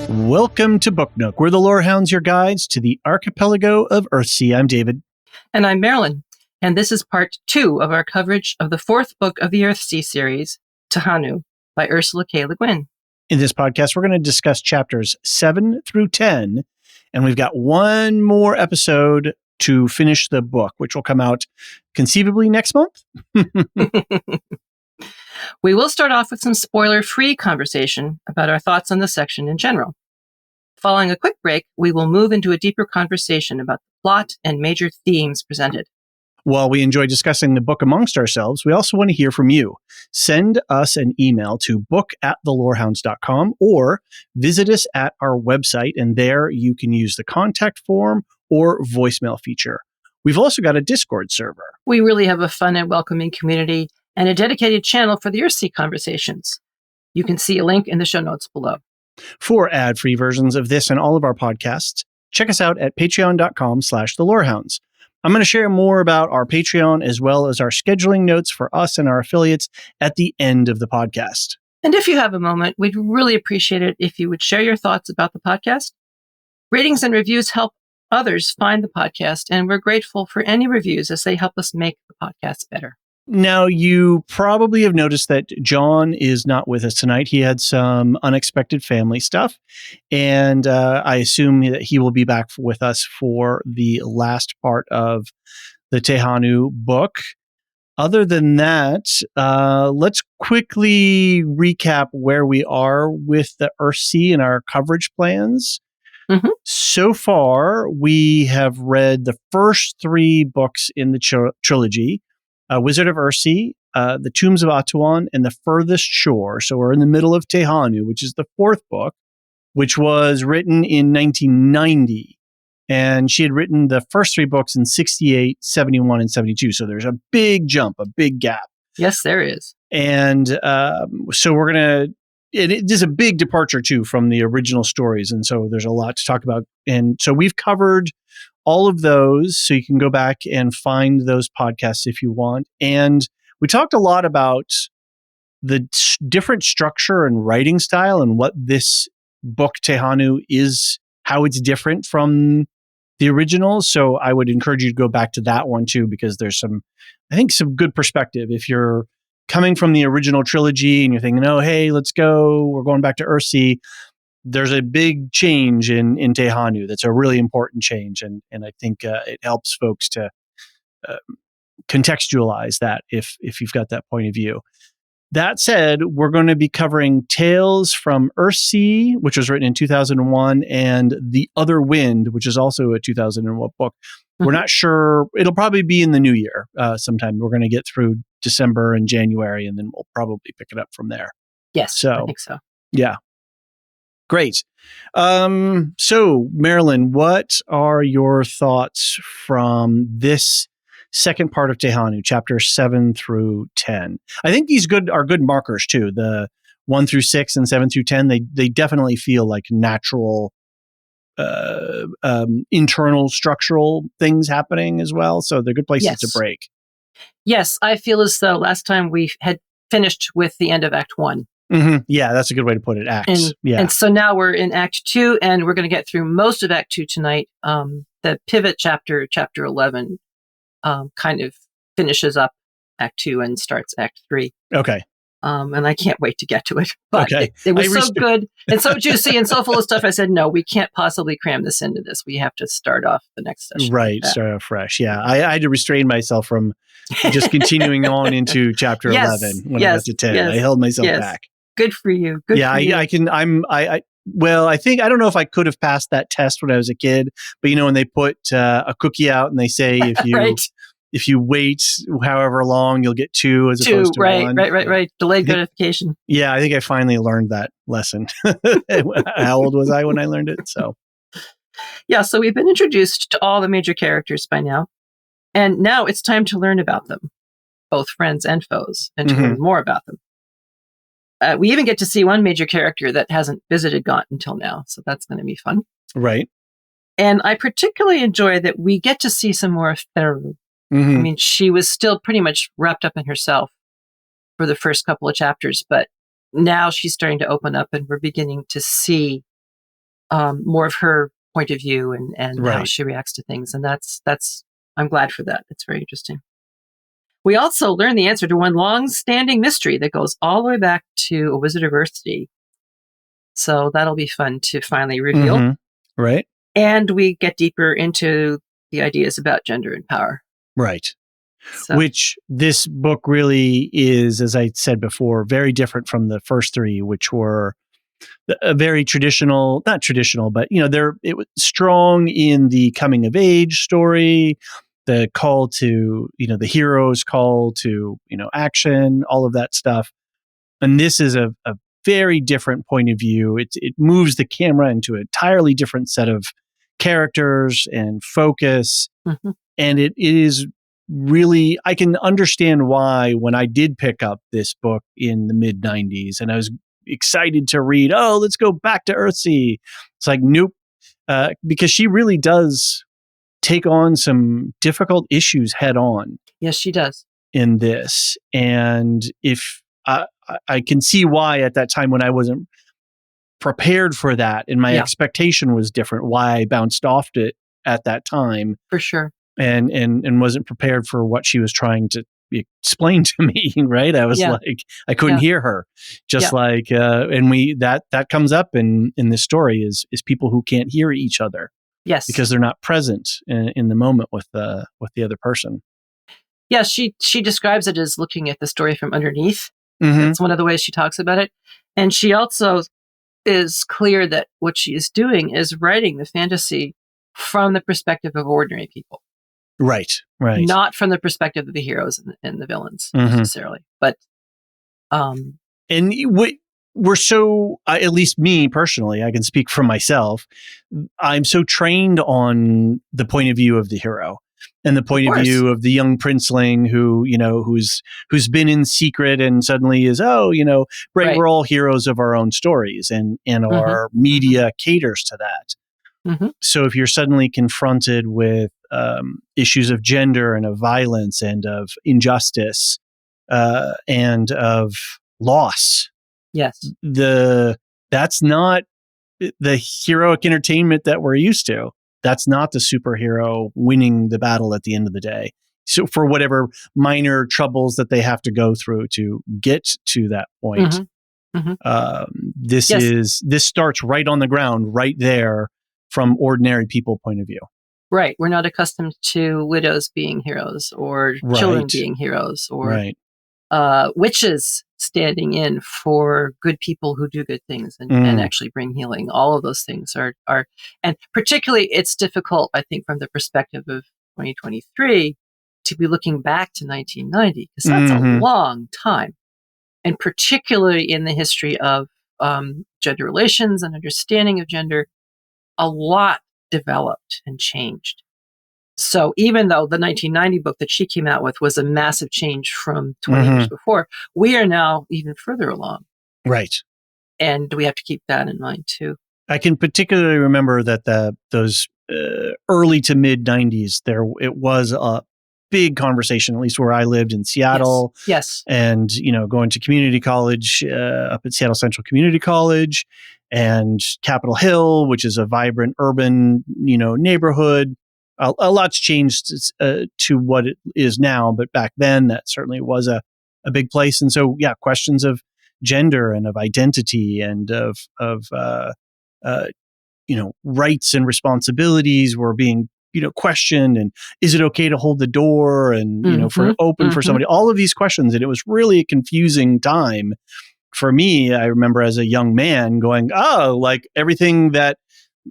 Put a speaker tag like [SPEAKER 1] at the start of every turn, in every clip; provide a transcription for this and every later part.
[SPEAKER 1] Welcome to Book Nook. We're the Lorehounds, your guides to the archipelago of Earthsea. I'm David.
[SPEAKER 2] And I'm Marilyn. And this is part 2 of our coverage of the 4th book of the Earthsea series, Tehanu, by Ursula K. LeGuin.
[SPEAKER 1] In this podcast, we're going to discuss chapters 7 through 10, and we've got one more episode to finish the book, which will come out conceivably next month.
[SPEAKER 2] We will start off with some spoiler-free conversation about our thoughts on the section in general. Following a quick break, we will move into a deeper conversation about the plot and major themes presented.
[SPEAKER 1] While we enjoy discussing the book amongst ourselves, we also want to hear from you. Send us an email to book@thelorehounds.com or visit us at our website, and there you can use the contact form or voicemail feature. We've also got a Discord server.
[SPEAKER 2] We really have a fun and welcoming community and a dedicated channel for the Earthsea conversations. You can see a link in the show notes below.
[SPEAKER 1] For ad-free versions of this and all of our podcasts, check us out at patreon.com/thelorehounds. I'm going to share more about our Patreon as well as our scheduling notes for us and our affiliates at the end of the podcast.
[SPEAKER 2] And if you have a moment, we'd really appreciate it if you would share your thoughts about the podcast. Ratings and reviews help others find the podcast, and we're grateful for any reviews as they help us make the podcast better.
[SPEAKER 1] Now, you probably have noticed that John is not with us tonight. He had some unexpected family stuff, and I assume that he will be back with us for the last part of the Tehanu book. Other than that, let's quickly recap where we are with the Earthsea and our coverage plans. Mm-hmm. So far, we have read the first 3 books in the trilogy. Wizard of Earthsea, The Tombs of Atuan, and The Furthest Shore. So we're in the middle of Tehanu, which is the 4th book, which was written in 1990. And she had written the first 3 books in 68, 71, and 72. So there's a big jump, a big gap.
[SPEAKER 2] Yes, there is.
[SPEAKER 1] And so we're going to, it is a big departure too from the original stories. And so there's a lot to talk about. And so we've covered all of those, so you can go back and find those podcasts if you want. And we talked a lot about the different structure and writing style and what this book, Tehanu, is, how it's different from the original. So I would encourage you to go back to that one too, because there's some good perspective. If you're coming from the original trilogy and you're thinking, oh, hey, let's go, we're going back to Earthsea, there's a big change in Tehanu that's a really important change. And I think it helps folks to contextualize that if you've got that point of view. That said, we're going to be covering Tales from Earthsea, which was written in 2001, and The Other Wind, which is also a 2001 book. Mm-hmm. We're not sure. It'll probably be in the new year sometime. We're going to get through December and January, and then we'll probably pick it up from there.
[SPEAKER 2] Yes, I think so.
[SPEAKER 1] Yeah. Great. So, Marilyn, what are your thoughts from this second part of Tehanu, chapter 7 through 10? I think these are good markers too. The 1 through 6 and 7 through 10, they definitely feel like natural, internal structural things happening as well. So they're good places to break.
[SPEAKER 2] Yes, I feel as though last time we had finished with the end of Act 1.
[SPEAKER 1] Mm-hmm. Yeah, that's a good way to put it. Acts.
[SPEAKER 2] And so now we're in Act 2, and we're going to get through most of Act 2 tonight. The pivot chapter 11, kind of finishes up Act 2 and starts Act 3.
[SPEAKER 1] Okay.
[SPEAKER 2] And I can't wait to get to it. But it was so good and so juicy and so full of stuff. I said, no, we can't possibly cram this into this. We have to start off the next session.
[SPEAKER 1] Right, start off fresh. Yeah, I had to restrain myself from just continuing on into chapter 11 when I got to 10. I held myself back.
[SPEAKER 2] Good for you. Good for you.
[SPEAKER 1] I can. Well, I think I don't know if I could have passed that test when I was a kid, but when they put a cookie out and they say if you if you wait however long, you'll get 2 as opposed to 1.
[SPEAKER 2] Right. Delayed gratification.
[SPEAKER 1] Yeah, I think I finally learned that lesson. How old was I when I learned it? So,
[SPEAKER 2] yeah. So we've been introduced to all the major characters by now, and now it's time to learn about them, both friends and foes, and to learn more about them. We even get to see one major character that hasn't visited Gaunt until now, so that's going to be fun.
[SPEAKER 1] Right.
[SPEAKER 2] And I particularly enjoy that we get to see some more of Tehanu. I mean, she was still pretty much wrapped up in herself for the first couple of chapters, but now she's starting to open up and we're beginning to see more of her point of view and how
[SPEAKER 1] Right.
[SPEAKER 2] she reacts to things. And that's I'm glad for that. It's very interesting. We also learn the answer to one long-standing mystery that goes all the way back to A Wizard of Earthsea. So that'll be fun to finally reveal.
[SPEAKER 1] Mm-hmm. Right.
[SPEAKER 2] And we get deeper into the ideas about gender and power.
[SPEAKER 1] Right.
[SPEAKER 2] So.
[SPEAKER 1] Which this book really is, as I said before, very different from the first three, which were a very traditional, not traditional, but it was strong in the coming of age story, the call to, the hero's call to, action, all of that stuff. And this is a very different point of view. It moves the camera into an entirely different set of characters and focus.
[SPEAKER 2] Mm-hmm.
[SPEAKER 1] And it is really, I can understand why when I did pick up this book in the mid 90s and I was excited to read, let's go back to Earthsea. It's like, nope. Because she really does take on some difficult issues head on.
[SPEAKER 2] Yes, she does.
[SPEAKER 1] In this. And if I can see why at that time when I wasn't prepared for that and my expectation was different, why I bounced off it at that time.
[SPEAKER 2] For sure.
[SPEAKER 1] And wasn't prepared for what she was trying to explain to me, right? I was like, I couldn't hear her. Just like, and that comes up in this story is people who can't hear each other.
[SPEAKER 2] Yes.
[SPEAKER 1] Because they're not present in the moment with the other person.
[SPEAKER 2] Yeah, she describes it as looking at the story from underneath.
[SPEAKER 1] Mm-hmm.
[SPEAKER 2] That's one of the ways she talks about it. And she also is clear that what she is doing is writing the fantasy from the perspective of ordinary people.
[SPEAKER 1] Right.
[SPEAKER 2] Not from the perspective of the heroes and the villains necessarily. But
[SPEAKER 1] and we're so, at least me personally, I can speak for myself. I'm so trained on the point of view of the hero and the point of view of the young princeling who, who's been in secret and suddenly is, right, we're all heroes of our own stories and our media caters to that.
[SPEAKER 2] Mm-hmm.
[SPEAKER 1] So if you're suddenly confronted with issues of gender and of violence and of injustice and of loss,
[SPEAKER 2] yes,
[SPEAKER 1] that's not the heroic entertainment that we're used to. That's not the superhero winning the battle at the end of the day. So for whatever minor troubles that they have to go through to get to that point, this starts right on the ground, right there from ordinary people point of view.
[SPEAKER 2] Right. We're not accustomed to widows being heroes or children being heroes or witches standing in for good people who do good things and actually bring healing. All of those things are, and particularly it's difficult, I think, from the perspective of 2023 to be looking back to 1990 because that's a long time. And particularly in the history of gender relations and understanding of gender, a lot developed and changed. So even though the 1990 book that she came out with was a massive change from 20 years before, we are now even further along.
[SPEAKER 1] Right.
[SPEAKER 2] And we have to keep that in mind too.
[SPEAKER 1] I can particularly remember that those early to mid 90s, it was a big conversation, at least where I lived in Seattle.
[SPEAKER 2] Yes.
[SPEAKER 1] And, going to community college up at Seattle Central Community College and Capitol Hill, which is a vibrant urban, neighborhood. A lot's changed to what it is now, but back then that certainly was a big place. And so, questions of gender and of identity and of rights and responsibilities were being, questioned. And is it okay to hold the door and, for open for somebody? All of these questions. And it was really a confusing time for me. I remember as a young man going, like everything that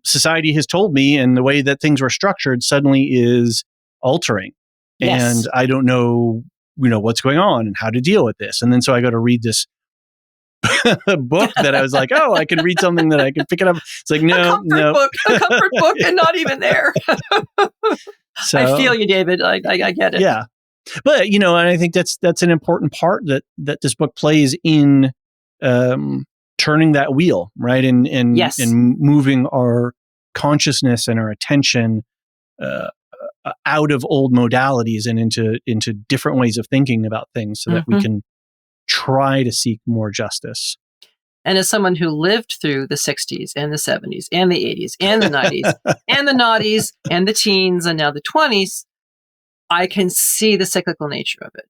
[SPEAKER 1] society has told me and the way that things were structured suddenly is altering.
[SPEAKER 2] Yes.
[SPEAKER 1] And I don't know, what's going on and how to deal with this. And then so I go to read this book that I was like, I can read something that I can pick it up. It's like, no.
[SPEAKER 2] A comfort book and not even there. So, I feel you, David. I get it.
[SPEAKER 1] Yeah. But, and I think that's an important part that this book plays in turning that wheel, right? And moving our consciousness and our attention out of old modalities and into different ways of thinking about things so that we can try to seek more justice.
[SPEAKER 2] And as someone who lived through the 60s and the 70s and the 80s and the 90s and the noughties and the teens and now the 20s, I can see the cyclical nature of it.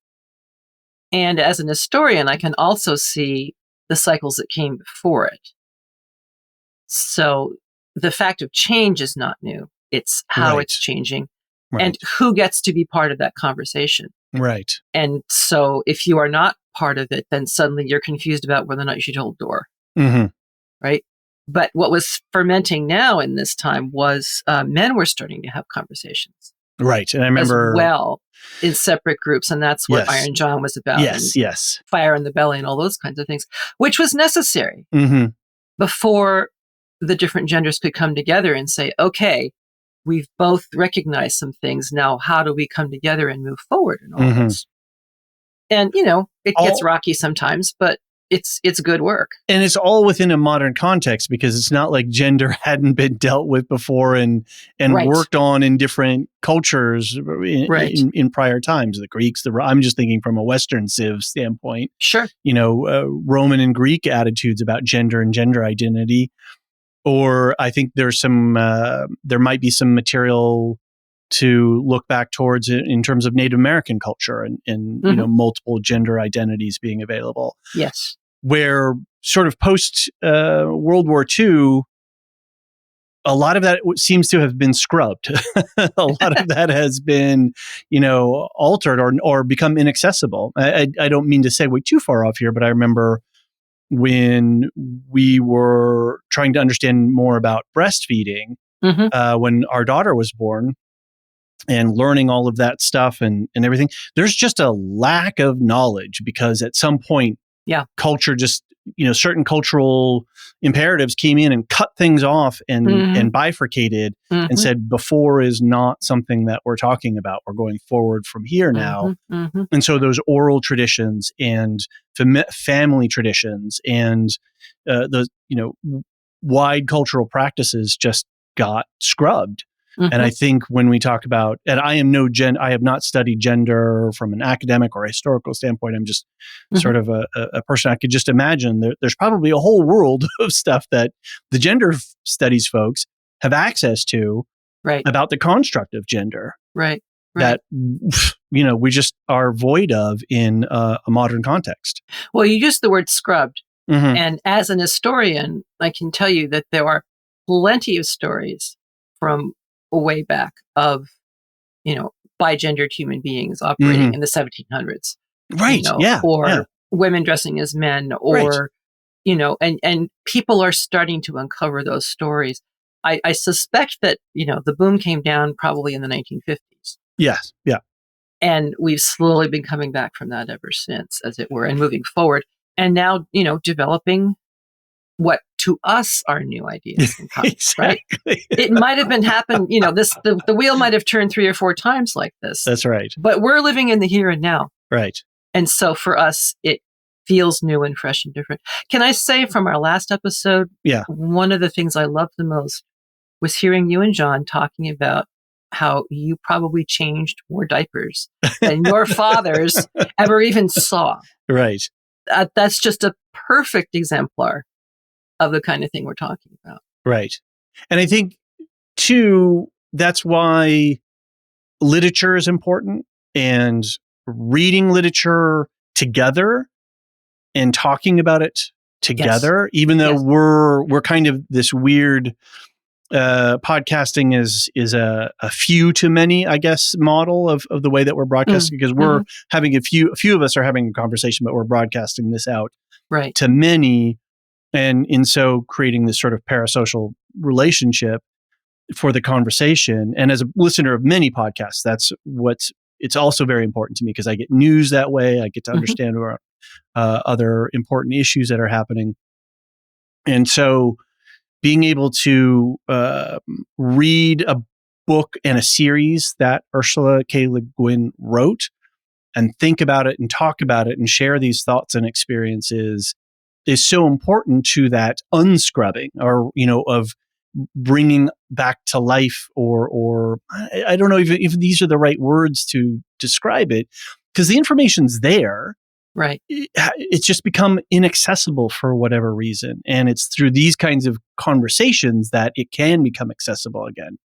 [SPEAKER 2] And as an historian, I can also see the cycles that came before it. So the fact of change is not new. It's how it's changing and who gets to be part of that conversation.
[SPEAKER 1] Right.
[SPEAKER 2] And so if you are not part of it, then suddenly you're confused about whether or not you should hold door.
[SPEAKER 1] Mm-hmm.
[SPEAKER 2] Right. But what was fermenting now in this time was men were starting to have conversations.
[SPEAKER 1] Right. And I remember.
[SPEAKER 2] As well, in separate groups. And that's what Iron John was about.
[SPEAKER 1] Yes.
[SPEAKER 2] Fire in the Belly and all those kinds of things, which was necessary before the different genders could come together and say, okay, we've both recognized some things. Now, how do we come together and move forward in all this? And, it gets rocky sometimes, but it's good work.
[SPEAKER 1] And it's all within a modern context because it's not like gender hadn't been dealt with before and worked on in different cultures in prior times. The Greeks, I'm just thinking from a Western Civ standpoint.
[SPEAKER 2] Sure.
[SPEAKER 1] Roman and Greek attitudes about gender and gender identity. Or I think there's there might be some material to look back towards it in terms of Native American culture and multiple gender identities being available.
[SPEAKER 2] Yes.
[SPEAKER 1] Where sort of post World War II, a lot of that seems to have been scrubbed. A lot of that has been, altered or become inaccessible. I don't mean to segue too far off here, but I remember when we were trying to understand more about breastfeeding when our daughter was born and learning all of that stuff and everything, there's just a lack of knowledge because at some point, culture just, certain cultural imperatives came in and cut things off and bifurcated and said, before is not something that we're talking about. We're going forward from here now. And so those oral traditions and family traditions and the, wide cultural practices just got scrubbed. And I think when we talk about, and I have not studied gender from an academic or historical standpoint. I'm just sort of a person. I could just imagine there's probably a whole world of stuff that the gender studies folks have access to about the construct of gender.
[SPEAKER 2] Right.
[SPEAKER 1] That, we just are void of in a modern context.
[SPEAKER 2] Well, you used the word scrubbed. And as an historian, I can tell you that there are plenty of stories from way back of, bigendered human beings operating in the 1700s.
[SPEAKER 1] Right.
[SPEAKER 2] Or women dressing as men or, and people are starting to uncover those stories. I suspect that, the boom came down probably in the 1950s.
[SPEAKER 1] Yes. Yeah.
[SPEAKER 2] And we've slowly been coming back from that ever since, as it were, and moving forward. And now, developing what to us are new ideas and concepts, right? It might have been happened, the wheel might have turned 3 or 4 times like this.
[SPEAKER 1] That's right.
[SPEAKER 2] But we're living in the here and now.
[SPEAKER 1] Right.
[SPEAKER 2] And so for us, it feels new and fresh and different. Can I say from our last episode, one of the things I loved the most was hearing you and John talking about how you probably changed more diapers than your fathers ever even saw.
[SPEAKER 1] Right.
[SPEAKER 2] That's just a perfect exemplar of the kind of thing we're talking about.
[SPEAKER 1] Right. And I think, too, that's why literature is important and reading literature together and talking about it together, even though we're kind of this weird podcasting is a few to many, I guess, model of the way that we're broadcasting because we're having a few of us are having a conversation, but we're broadcasting this out to many. And in so creating this sort of parasocial relationship for the conversation. And as a listener of many podcasts, it's also very important to me because I get news that way. I get to understand other important issues that are happening. And so being able to read a book and a series that Ursula K. LeGuin wrote and think about it and talk about it and share these thoughts and experiences is so important to that unscrubbing or, of bringing back to life or I don't know if these are the right words to describe it because the information's there.
[SPEAKER 2] Right.
[SPEAKER 1] it's just become inaccessible for whatever reason. And it's through these kinds of conversations that it can become accessible again,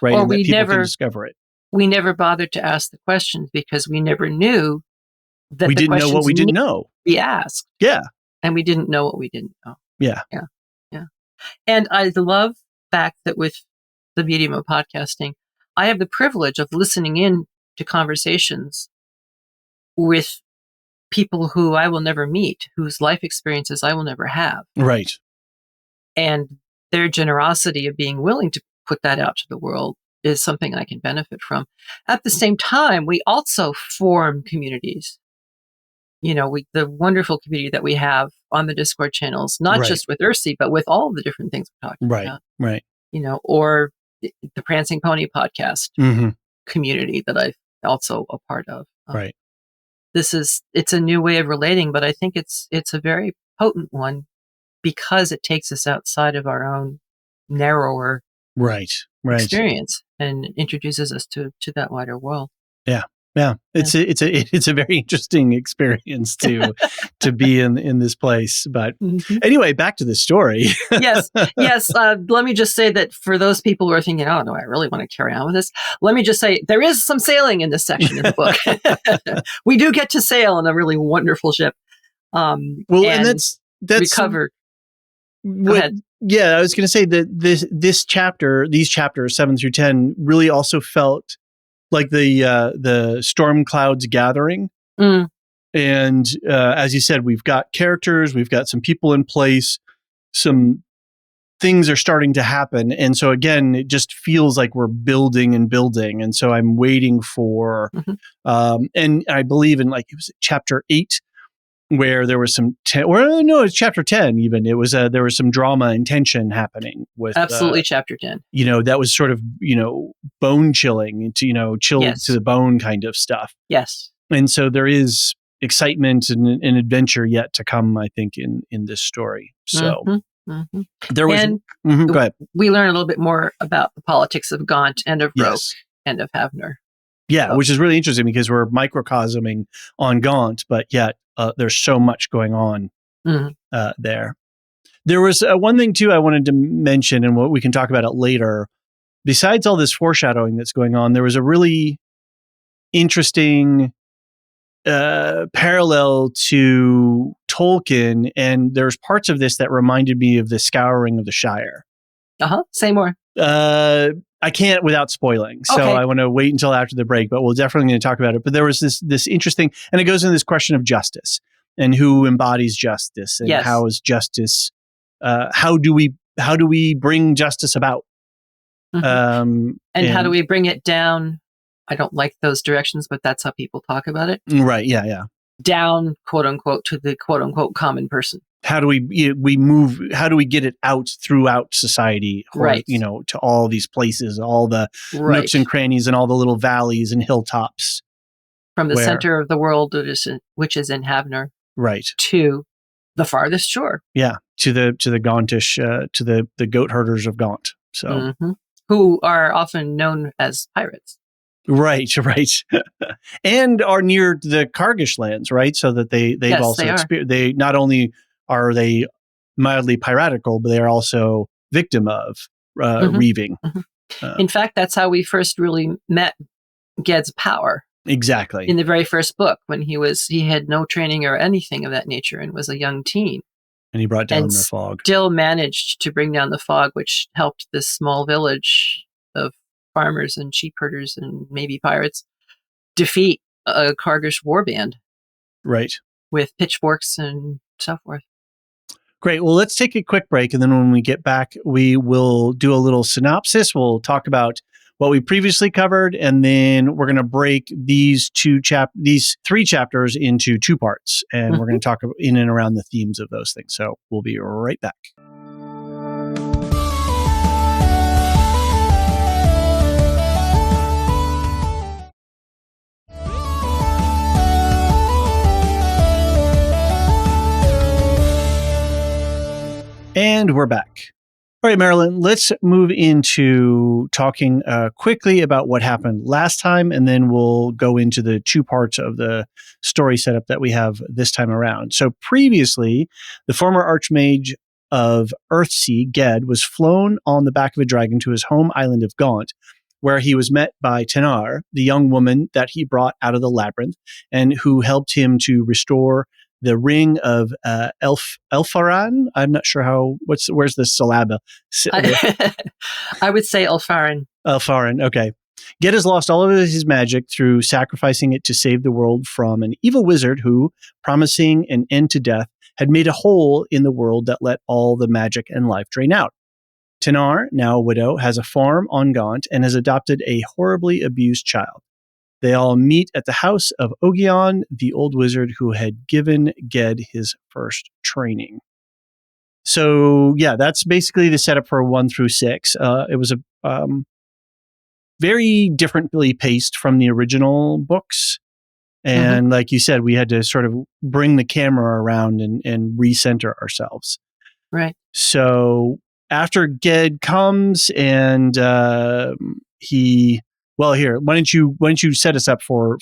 [SPEAKER 1] right?
[SPEAKER 2] Or
[SPEAKER 1] and that people can discover it.
[SPEAKER 2] We never bothered to ask the questions because we never knew that
[SPEAKER 1] we
[SPEAKER 2] the
[SPEAKER 1] didn't know what we didn't know.
[SPEAKER 2] Be asked.
[SPEAKER 1] Yeah.
[SPEAKER 2] And we didn't know what we didn't know.
[SPEAKER 1] Yeah.
[SPEAKER 2] Yeah. Yeah. And I love the fact that with the medium of podcasting, I have the privilege of listening in to conversations with people who I will never meet, whose life experiences I will never have.
[SPEAKER 1] Right.
[SPEAKER 2] And their generosity of being willing to put that out to the world is something I can benefit from. At the same time, we also form communities. The wonderful community that we have on the Discord channels, not just with Earthsea, but with all of the different things we're talking about.
[SPEAKER 1] Right.
[SPEAKER 2] Or the Prancing Pony podcast community that I'm also a part of.
[SPEAKER 1] Right.
[SPEAKER 2] It's a new way of relating, but I think it's a very potent one because it takes us outside of our own narrower experience and introduces us to that wider world.
[SPEAKER 1] Yeah. It's a very interesting experience to be in this place. But anyway, back to the story.
[SPEAKER 2] Yes. Let me just say that for those people who are thinking, oh, no, I really want to carry on with this. Let me just say there is some sailing in this section of the book. We do get to sail on a really wonderful ship.
[SPEAKER 1] And that's
[SPEAKER 2] recover. Go ahead.
[SPEAKER 1] Yeah, I was going to say that these chapters 7 through 10 really also felt like the storm clouds gathering. And as you said, we've got characters, we've got some people in place, some things are starting to happen. And so again, it just feels like we're building and building. And so I'm waiting for, and I believe in it was chapter 8 where there was some, it's chapter 10 even. It was, there was some drama and tension happening with.
[SPEAKER 2] Absolutely chapter 10.
[SPEAKER 1] That was sort of, bone chilling to, chill to the bone kind of stuff.
[SPEAKER 2] Yes.
[SPEAKER 1] And so there is excitement and adventure yet to come, I think, in this story. So there was, go ahead.
[SPEAKER 2] We learn a little bit more about the politics of Gaunt and of Roke and of Havner.
[SPEAKER 1] Yeah, which is really interesting because we're microcosming on Gaunt, but yet there's so much going on there. There was one thing, too, I wanted to mention, and what we can talk about it later. Besides all this foreshadowing that's going on, there was a really interesting parallel to Tolkien, and there's parts of this that reminded me of the Scouring of the Shire.
[SPEAKER 2] Say more.
[SPEAKER 1] I can't without spoiling, so I want to wait until after the break, but we're definitely going to talk about it. But there was this interesting, and it goes into this question of justice and who embodies justice and how is justice, how do we bring justice about? And
[SPEAKER 2] how do we bring it down? I don't like those directions, but that's how people talk about it.
[SPEAKER 1] Right. Yeah.
[SPEAKER 2] Down, quote unquote, to the quote unquote common person.
[SPEAKER 1] How do we move? How do we get it out throughout society? Or, to all these places, all the nooks and crannies, and all the little valleys and hilltops.
[SPEAKER 2] From the center of the world, which is in Havner,
[SPEAKER 1] right,
[SPEAKER 2] to the farthest shore.
[SPEAKER 1] Yeah, to the Gauntish, to the goat herders of Gaunt. So,
[SPEAKER 2] who are often known as pirates.
[SPEAKER 1] Right. And are near the Kargish lands, right? So that they've also experienced. They not only are they mildly piratical, but they are also victim of reaving.
[SPEAKER 2] In fact, that's how we first really met Ged's power.
[SPEAKER 1] Exactly.
[SPEAKER 2] In the very first book, when he had no training or anything of that nature and was a young teen.
[SPEAKER 1] And he brought down the fog.
[SPEAKER 2] Still managed to bring down the fog, which helped this small village of farmers and sheep herders and maybe pirates defeat a Kargish warband.
[SPEAKER 1] Right.
[SPEAKER 2] With pitchforks and so forth.
[SPEAKER 1] Great. Well, let's take a quick break. And then when we get back, we will do a little synopsis. We'll talk about what we previously covered. And then we're going to break these three chapters into 2 parts. And we're going to talk in and around the themes of those things. So we'll be right back. And we're back. All right, Marilyn, let's move into talking quickly about what happened last time, and then we'll go into the two parts of the story setup that we have this time around. So previously, the former Archmage of Earthsea, Ged, was flown on the back of a dragon to his home island of Gaunt, where he was met by Tenar, the young woman that he brought out of the labyrinth, and who helped him to restore the ring of Elfaran. I'm not sure where's the syllable?
[SPEAKER 2] I would say Elfaran.
[SPEAKER 1] Elfaran, okay. Ged has lost all of his magic through sacrificing it to save the world from an evil wizard who, promising an end to death, had made a hole in the world that let all the magic and life drain out. Tenar, now a widow, has a farm on Gaunt and has adopted a horribly abused child. They all meet at the house of Ogion, the old wizard who had given Ged his first training. So, yeah, that's basically the setup for 1 through 6. It was a very differently paced from the original books. And like you said, we had to sort of bring the camera around and recenter ourselves.
[SPEAKER 2] Right.
[SPEAKER 1] So after Ged comes and here, why don't you set us up for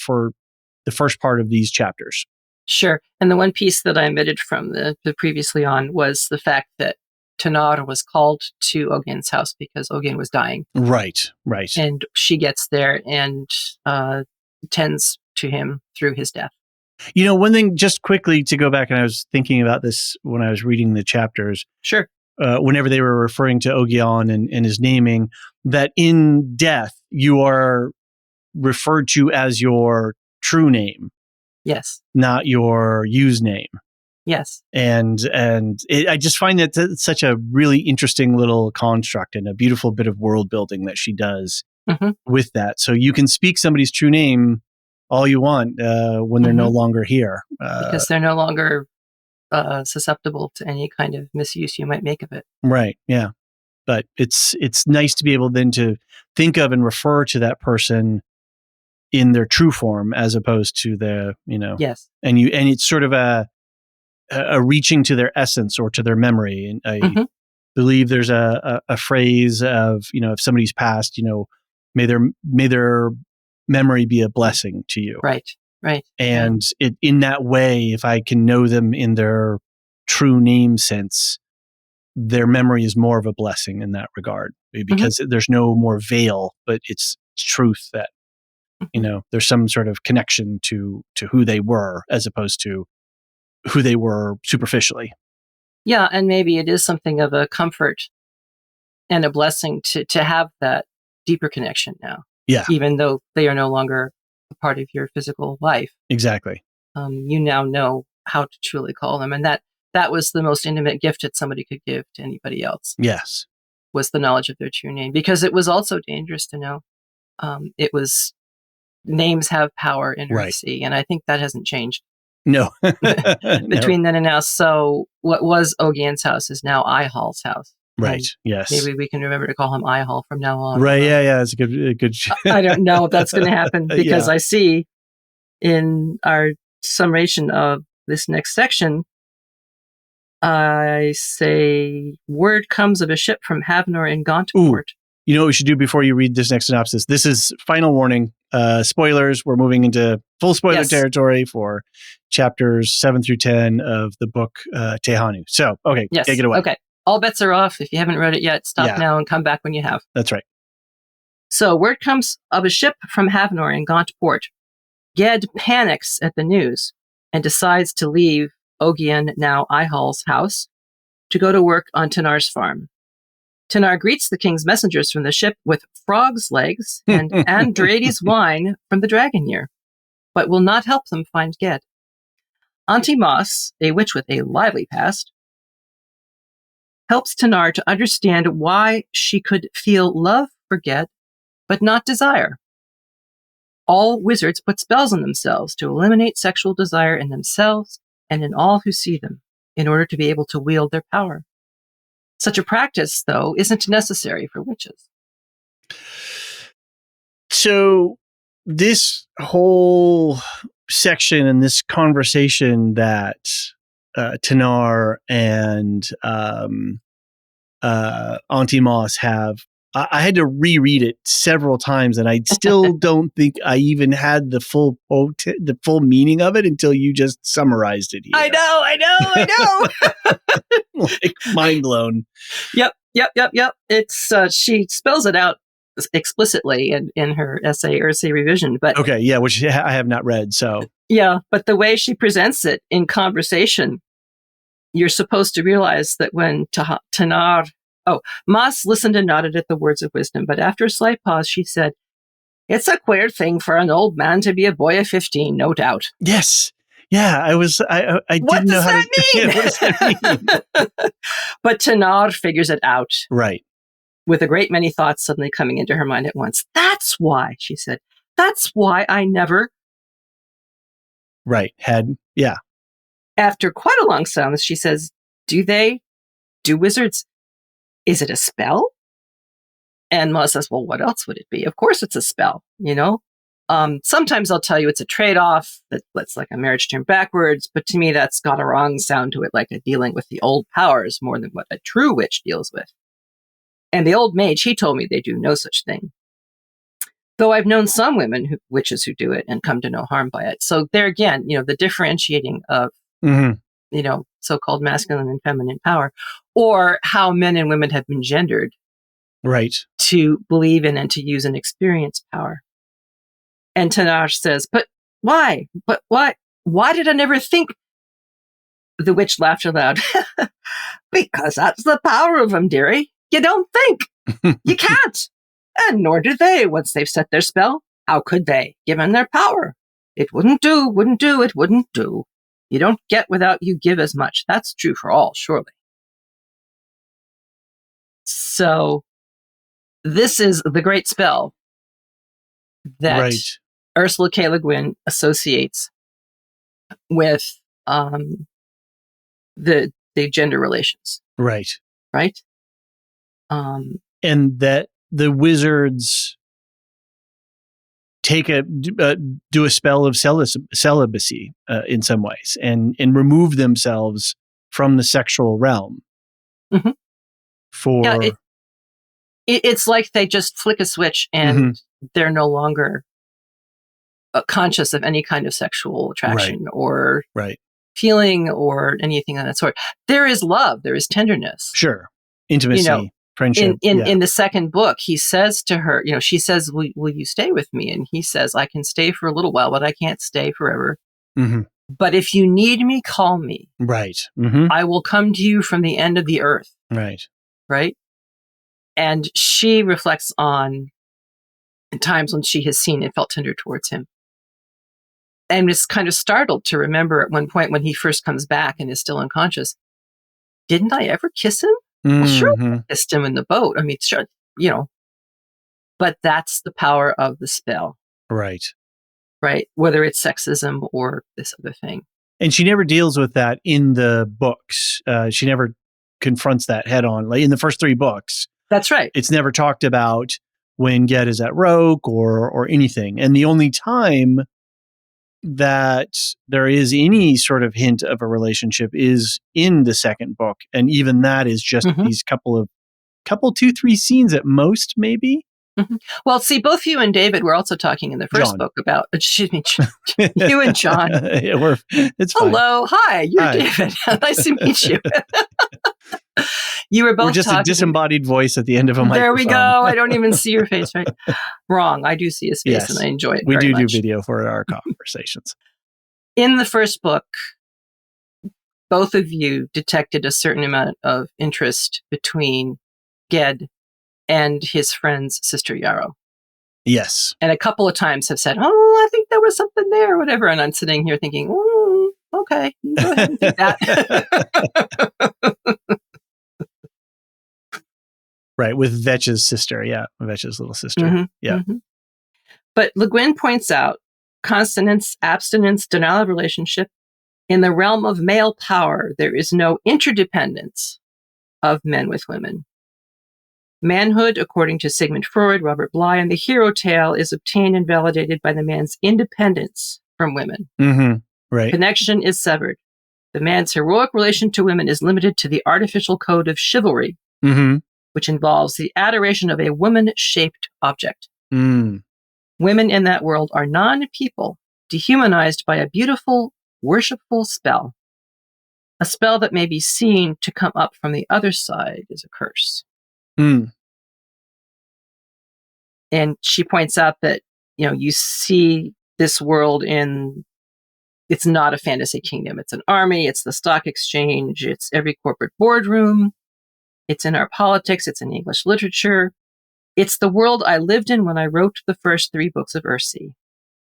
[SPEAKER 1] the first part of these chapters?
[SPEAKER 2] Sure. And the one piece that I omitted from the previously on was the fact that Tenar was called to Ogion's house because Ogion was dying.
[SPEAKER 1] Right.
[SPEAKER 2] And she gets there and tends to him through his death.
[SPEAKER 1] You know, one thing, just quickly to go back, and I was thinking about this when I was reading the chapters.
[SPEAKER 2] Sure.
[SPEAKER 1] Whenever they were referring to Ogion and his naming, that in death you are referred to as your true name.
[SPEAKER 2] Yes.
[SPEAKER 1] Not your use name.
[SPEAKER 2] Yes.
[SPEAKER 1] And I just find that such a really interesting little construct and a beautiful bit of world building that she does with that. So you can speak somebody's true name all you want when they're no longer here.
[SPEAKER 2] Because they're no longer susceptible to any kind of misuse you might make of it.
[SPEAKER 1] Right. Yeah. But it's nice to be able then to think of and refer to that person in their true form as opposed to the,
[SPEAKER 2] Yes.
[SPEAKER 1] And it's sort of a reaching to their essence or to their memory. And I believe there's a phrase of, if somebody's passed, may their memory be a blessing to you.
[SPEAKER 2] Right.
[SPEAKER 1] And in that way, if I can know them in their true name sense, their memory is more of a blessing in that regard because there's no more veil, but it's truth that, there's some sort of connection to who they were as opposed to who they were superficially.
[SPEAKER 2] Yeah. And maybe it is something of a comfort and a blessing to have that deeper connection now.
[SPEAKER 1] Yeah.
[SPEAKER 2] Even though they are no longer a part of your physical life.
[SPEAKER 1] Exactly.
[SPEAKER 2] You now know how to truly call them. And that was the most intimate gift that somebody could give to anybody else.
[SPEAKER 1] Yes.
[SPEAKER 2] Was the knowledge of their true name. Because it was also dangerous to know. It was, names have power in Earthsea. And I think that hasn't changed.
[SPEAKER 1] No.
[SPEAKER 2] Between then and now. So what was Ogion's house is now Ihall's house.
[SPEAKER 1] Right.
[SPEAKER 2] And
[SPEAKER 1] yes.
[SPEAKER 2] Maybe we can remember to call him Ihall from now on.
[SPEAKER 1] Right. Yeah. It's a good.
[SPEAKER 2] I don't know if that's going to happen because I see in our summation of this next section, I say word comes of a ship from Havnor in Gauntport.
[SPEAKER 1] You know what we should do before you read this next synopsis? This is final warning. Spoilers. We're moving into full spoiler territory for chapters 7 through 10 of the book Tehanu. So, okay, take it away.
[SPEAKER 2] Okay. All bets are off. If you haven't read it yet, stop now and come back when you have.
[SPEAKER 1] That's right.
[SPEAKER 2] So, word comes of a ship from Havnor in Gauntport. Ged panics at the news and decides to leave Ogion, now Ihall's house, to go to work on Tenar's farm. Tenar greets the king's messengers from the ship with frog's legs and Andrades wine from the dragon year, but will not help them find Ged. Auntie Moss, a witch with a lively past, helps Tenar to understand why she could feel love for Ged, but not desire. All wizards put spells on themselves to eliminate sexual desire in themselves and in all who see them, in order to be able to wield their power. Such a practice, though, isn't necessary for witches.
[SPEAKER 1] So this whole section and this conversation that Tenar and Auntie Moss have. I had to reread it several times, and I still don't think I even had the full meaning of it until you just summarized it here.
[SPEAKER 2] I know.
[SPEAKER 1] Like, mind blown.
[SPEAKER 2] Yep. It's she spells it out explicitly in her essay Earthsea Revision, but
[SPEAKER 1] okay, yeah, which I have not read. So
[SPEAKER 2] yeah, but the way she presents it in conversation, you're supposed to realize that when Tenar, Moss listened and nodded at the words of wisdom, but after a slight pause, she said, "It's a queer thing for an old man to be a boy of 15, no doubt."
[SPEAKER 1] Yes. Yeah, I didn't know how to
[SPEAKER 2] mean?
[SPEAKER 1] Yeah, what does that mean?
[SPEAKER 2] But Tenar figures it out.
[SPEAKER 1] Right.
[SPEAKER 2] With a great many thoughts suddenly coming into her mind at once. "That's why," she said. "That's why I never..."
[SPEAKER 1] Right. Yeah.
[SPEAKER 2] After quite a long silence, she says, Do wizards, is it a spell?" And Ma says, "Well, what else would it be? Of course it's a spell, you know? Sometimes I'll tell you it's a trade-off that's like a marriage term backwards, but to me that's got a wrong sound to it, like a dealing with the old powers more than what a true witch deals with. And the old mage, he told me they do no such thing. Though I've known some witches who do it and come to no harm by it." So there again, the differentiating of, so-called masculine and feminine power, or how men and women have been gendered.
[SPEAKER 1] Right.
[SPEAKER 2] To believe in and to use and experience power. And Tenar says, "But why? But why? Why did I never think?" The witch laughed aloud. "Because that's the power of them, dearie. You don't think. You can't. And nor do they once they've set their spell. How could they, given their power? It wouldn't do. It wouldn't do. You don't get without you give as much. That's true for all, surely." So this is the great spell that Ursula K. LeGuin associates with the gender relations.
[SPEAKER 1] Right.
[SPEAKER 2] Right?
[SPEAKER 1] And that the wizards do a spell of celibacy in some ways and remove themselves from the sexual realm.
[SPEAKER 2] Mm-hmm. It's like they just flick a switch and they're no longer conscious of any kind of sexual attraction or feeling or anything of that sort. There is love. There is tenderness.
[SPEAKER 1] Sure. Intimacy, friendship.
[SPEAKER 2] In the second book, he says to her, she says, will you stay with me? And he says, "I can stay for a little while, but I can't stay forever.
[SPEAKER 1] Mm-hmm.
[SPEAKER 2] But if you need me, call me.
[SPEAKER 1] Right. Mm-hmm.
[SPEAKER 2] I will come to you from the end of the earth."
[SPEAKER 1] Right.
[SPEAKER 2] Right. And she reflects on times when she has seen and felt tender towards him. And is kind of startled to remember at one point when he first comes back and is still unconscious. Didn't I ever kiss him?
[SPEAKER 1] Mm-hmm.
[SPEAKER 2] Well, sure, I kissed him in the boat. I mean, sure, but that's the power of the spell.
[SPEAKER 1] Right.
[SPEAKER 2] Right. Whether it's sexism or this other thing.
[SPEAKER 1] And she never deals with that in the books. She never confronts that head on. Like in the first 3 books.
[SPEAKER 2] That's right.
[SPEAKER 1] It's never talked about when Ged is at Roke or anything. And the only time that there is any sort of hint of a relationship is in the second book. And even that is just these couple 2-3 scenes at most, maybe.
[SPEAKER 2] Mm-hmm. Well, see, both you and David were also talking in the first book about, you and John.
[SPEAKER 1] It's fine.
[SPEAKER 2] Hello. Hi, you're David. Nice to meet you. You were both
[SPEAKER 1] We're just
[SPEAKER 2] talking.
[SPEAKER 1] A disembodied voice at the end of a microphone.
[SPEAKER 2] There we go. I don't even see your face, right? Wrong. I do see his face and I enjoy it
[SPEAKER 1] we
[SPEAKER 2] very
[SPEAKER 1] do
[SPEAKER 2] much.
[SPEAKER 1] do video for our conversations.
[SPEAKER 2] In the first book, both of you detected a certain amount of interest between Ged and his friend's sister Yarrow.
[SPEAKER 1] Yes.
[SPEAKER 2] And a couple of times have said, "Oh, I think there was something there," or whatever. And I'm sitting here thinking, okay, you go ahead and think that.
[SPEAKER 1] Right, with Vetch's sister. Yeah, Vetch's little sister.
[SPEAKER 2] Mm-hmm,
[SPEAKER 1] yeah.
[SPEAKER 2] Mm-hmm. But LeGuin points out consonance, abstinence, denial of relationship. In the realm of male power, there is no interdependence of men with women. Manhood, according to Sigmund Freud, Robert Bly, and the hero tale, is obtained and validated by the man's independence from women.
[SPEAKER 1] Mm-hmm. Right.
[SPEAKER 2] Connection is severed. The man's heroic relation to women is limited to the artificial code of chivalry which involves the adoration of a woman-shaped object.
[SPEAKER 1] Mm.
[SPEAKER 2] Women in that world are non-people, dehumanized by a beautiful, worshipful spell. A spell that may be seen to come up from the other side is a curse.
[SPEAKER 1] Mm.
[SPEAKER 2] And she points out that, you see this world it's not a fantasy kingdom. It's an army. It's the stock exchange. It's every corporate boardroom. It's in our politics. It's in English literature. It's the world I lived in when I wrote the first 3 books of Earthsea.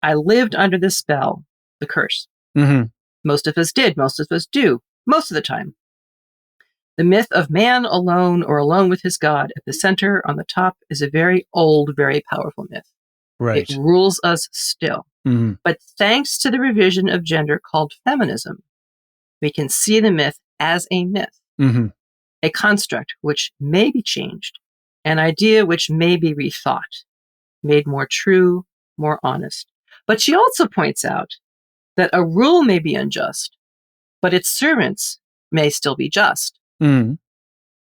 [SPEAKER 2] I lived under the spell, the curse.
[SPEAKER 1] Mm-hmm.
[SPEAKER 2] Most of us did. Most of us do. Most of the time. The myth of man alone or alone with his God at the center on the top is a very old, very powerful myth.
[SPEAKER 1] Right.
[SPEAKER 2] It rules us still.
[SPEAKER 1] Mm-hmm.
[SPEAKER 2] But thanks to the revision of gender called feminism, we can see the myth as a myth,
[SPEAKER 1] Mm-hmm.
[SPEAKER 2] a construct which may be changed, an idea which may be rethought, made more true, more honest. But she also points out that a rule may be unjust, but its servants may still be just.
[SPEAKER 1] Mm-hmm.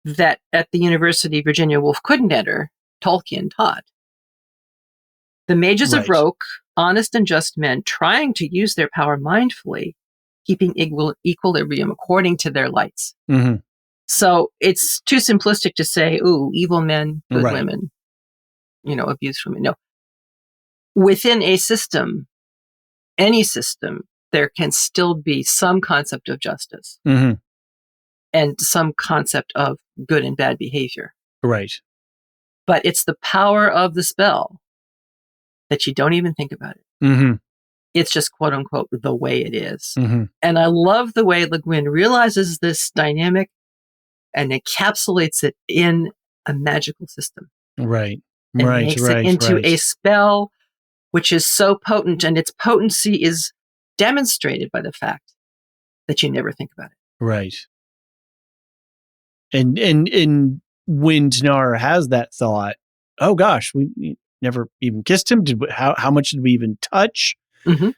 [SPEAKER 2] That at the university Virginia Woolf couldn't enter, Tolkien taught. The mages of Roke, honest and just men trying to use their power mindfully, keeping equilibrium according to their lights.
[SPEAKER 1] Mm-hmm.
[SPEAKER 2] So it's too simplistic to say, ooh, evil men, good women, abused women. No. Within a system, any system, there can still be some concept of justice.
[SPEAKER 1] Mm-hmm.
[SPEAKER 2] And some concept of good and bad behavior.
[SPEAKER 1] Right.
[SPEAKER 2] But it's the power of the spell that you don't even think about it.
[SPEAKER 1] Mm-hmm.
[SPEAKER 2] It's just, quote unquote, the way it is.
[SPEAKER 1] Mm-hmm.
[SPEAKER 2] And I love the way LeGuin realizes this dynamic and encapsulates it in a magical system.
[SPEAKER 1] Right.
[SPEAKER 2] And makes it into a spell which is so potent, and its potency is demonstrated by the fact that you never think about it.
[SPEAKER 1] Right. And when Tenar has that thought, oh gosh, we never even kissed him. How much did we even touch?
[SPEAKER 2] Mm-hmm.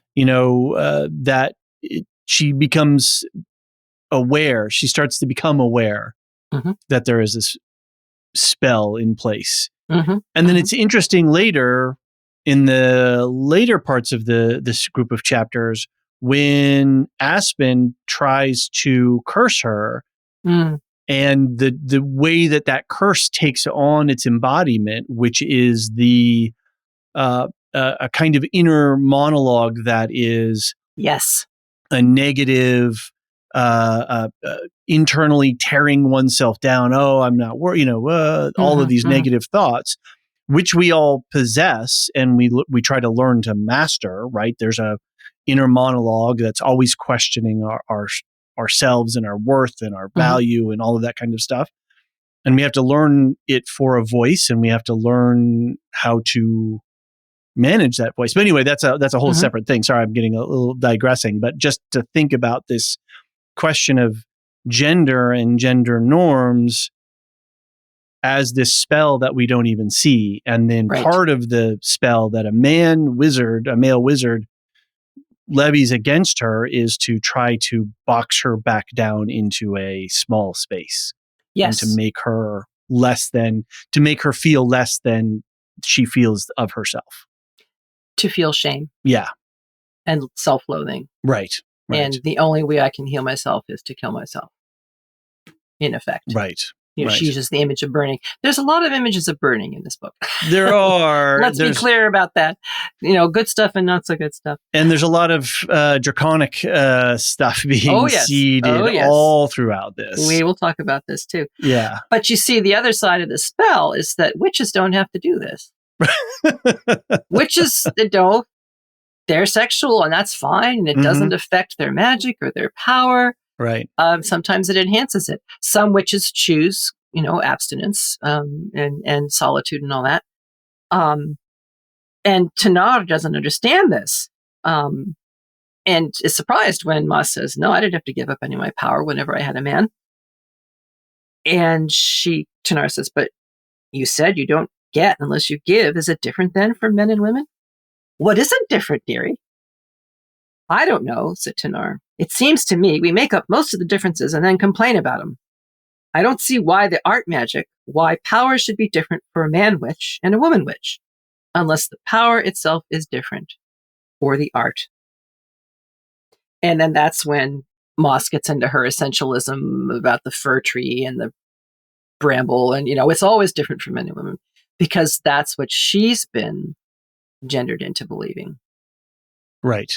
[SPEAKER 1] She becomes aware. She starts to become aware that there is this spell in place.
[SPEAKER 2] Mm-hmm.
[SPEAKER 1] And then it's interesting later, in the later parts of this group of chapters, when Aspen tries to curse her.
[SPEAKER 2] Mm.
[SPEAKER 1] And the way that curse takes on its embodiment, which is a kind of inner monologue that is a negative, internally tearing oneself down. Oh, I'm not worried. All of these negative thoughts, which we all possess, and we try to learn to master. Right? There's a inner monologue that's always questioning ourselves and our worth and our value and all of that kind of stuff. And we have to learn it for a voice, and we have to learn how to manage that voice. But anyway, that's a whole separate thing. Sorry, I'm getting a little digressing, but just to think about this question of gender and gender norms as this spell that we don't even see. And then part of the spell that a male wizard levies against her is to try to box her back down into a small space. Yes. And to make her feel less than she feels of herself.
[SPEAKER 2] To feel shame.
[SPEAKER 1] Yeah.
[SPEAKER 2] And self-loathing.
[SPEAKER 1] Right.
[SPEAKER 2] And the only way I can heal myself is to kill myself. In effect.
[SPEAKER 1] Right.
[SPEAKER 2] She uses the image of burning. There's a lot of images of burning in this book.
[SPEAKER 1] There are.
[SPEAKER 2] Let's be clear about that. Good stuff and not so good stuff.
[SPEAKER 1] And there's a lot of draconic stuff being seeded all throughout this.
[SPEAKER 2] We will talk about this too.
[SPEAKER 1] Yeah.
[SPEAKER 2] But you see, the other side of the spell is that witches don't have to do this. Witches, they're sexual, and that's fine. And it doesn't affect their magic or their power.
[SPEAKER 1] Right.
[SPEAKER 2] Sometimes it enhances it. Some witches choose, abstinence and solitude and all that. And Tenar doesn't understand this and is surprised when Ma says, no, I didn't have to give up any of my power whenever I had a man. And Tenar says, but you said you don't get unless you give. Is it different then for men and women? What isn't different, dearie? I don't know, said Tenar. It seems to me we make up most of the differences and then complain about them. I don't see why power should be different for a man witch and a woman witch, unless the power itself is different, or the art. And then that's when Moss gets into her essentialism about the fir tree and the bramble, and it's always different for men and women, because that's what she's been gendered into believing.
[SPEAKER 1] Right.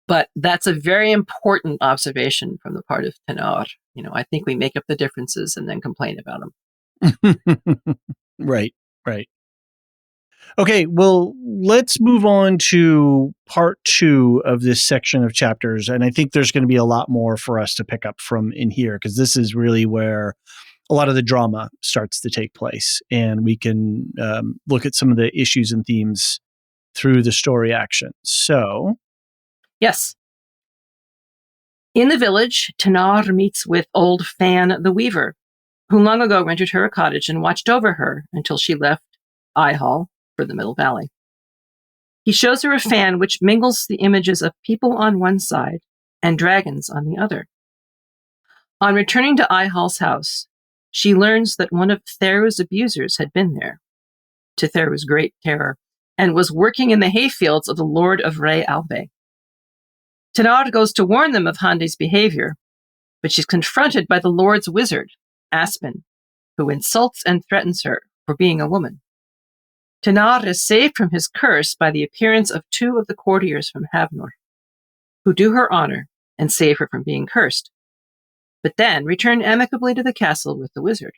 [SPEAKER 2] But that's a very important observation from the part of Tenar. I think we make up the differences and then complain about them.
[SPEAKER 1] Right. Okay, well, let's move on to part 2 of this section of chapters. And I think there's going to be a lot more for us to pick up from in here, because this is really where a lot of the drama starts to take place. And we can look at some of the issues and themes through the story action. So...
[SPEAKER 2] Yes. In the village, Tenar meets with old Fan the Weaver, who long ago rented her a cottage and watched over her until she left Ihall for the Middle Valley. He shows her a fan which mingles the images of people on one side and dragons on the other. On returning to Ihall's house, she learns that one of Theru's abusers had been there, to Theru's great terror, and was working in the hayfields of the Lord of Re Alve. Tenar goes to warn them of Hande's behavior, but she's confronted by the Lord's wizard, Aspen, who insults and threatens her for being a woman. Tenar is saved from his curse by the appearance of 2 of the courtiers from Havnor, who do her honor and save her from being cursed, but then return amicably to the castle with the wizard.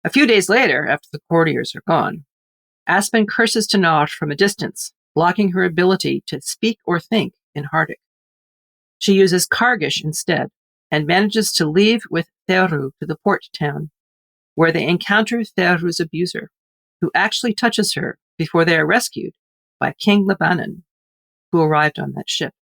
[SPEAKER 2] A few days later, after the courtiers are gone, Aspen curses Tenar from a distance, blocking her ability to speak or think in Hardic. She uses Kargish instead, and manages to leave with Theru to the port town, where they encounter Theru's abuser, who actually touches her before they are rescued by King Lebanon, who arrived on that ship.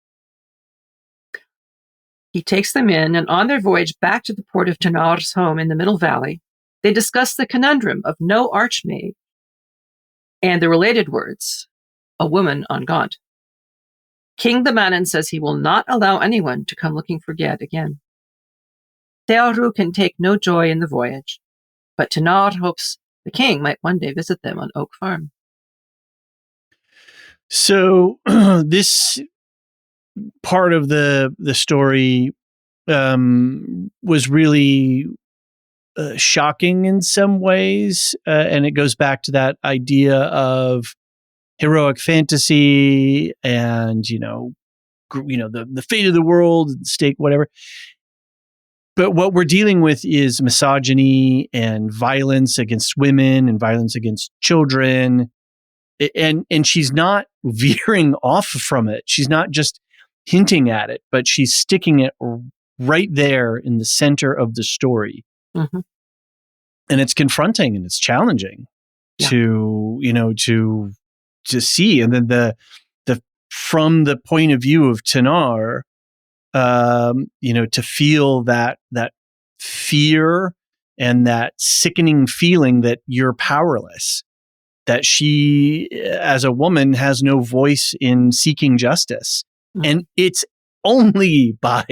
[SPEAKER 2] He takes them in, and on their voyage back to the port of Tenar's home in the Middle Valley, they discuss the conundrum of no archmaid and the related words, a woman on Gaunt. King Lebanon says he will not allow anyone to come looking for Ged again. Theru can take no joy in the voyage, but Tenar hopes the king might one day visit them on Oak Farm.
[SPEAKER 1] So this part of the story was really shocking in some ways, and it goes back to that idea of heroic fantasy and the fate of the world, stake, whatever. But what we're dealing with is misogyny and violence against women and violence against children. And she's not veering off from it. She's not just hinting at it, but she's sticking it right there in the center of the story.
[SPEAKER 2] Mm-hmm.
[SPEAKER 1] And it's confronting and it's challenging to see. And then the from the point of view of Tenar, to feel that fear and that sickening feeling that you're powerless, that she, as a woman, has no voice in seeking justice. Mm-hmm. And it's only by,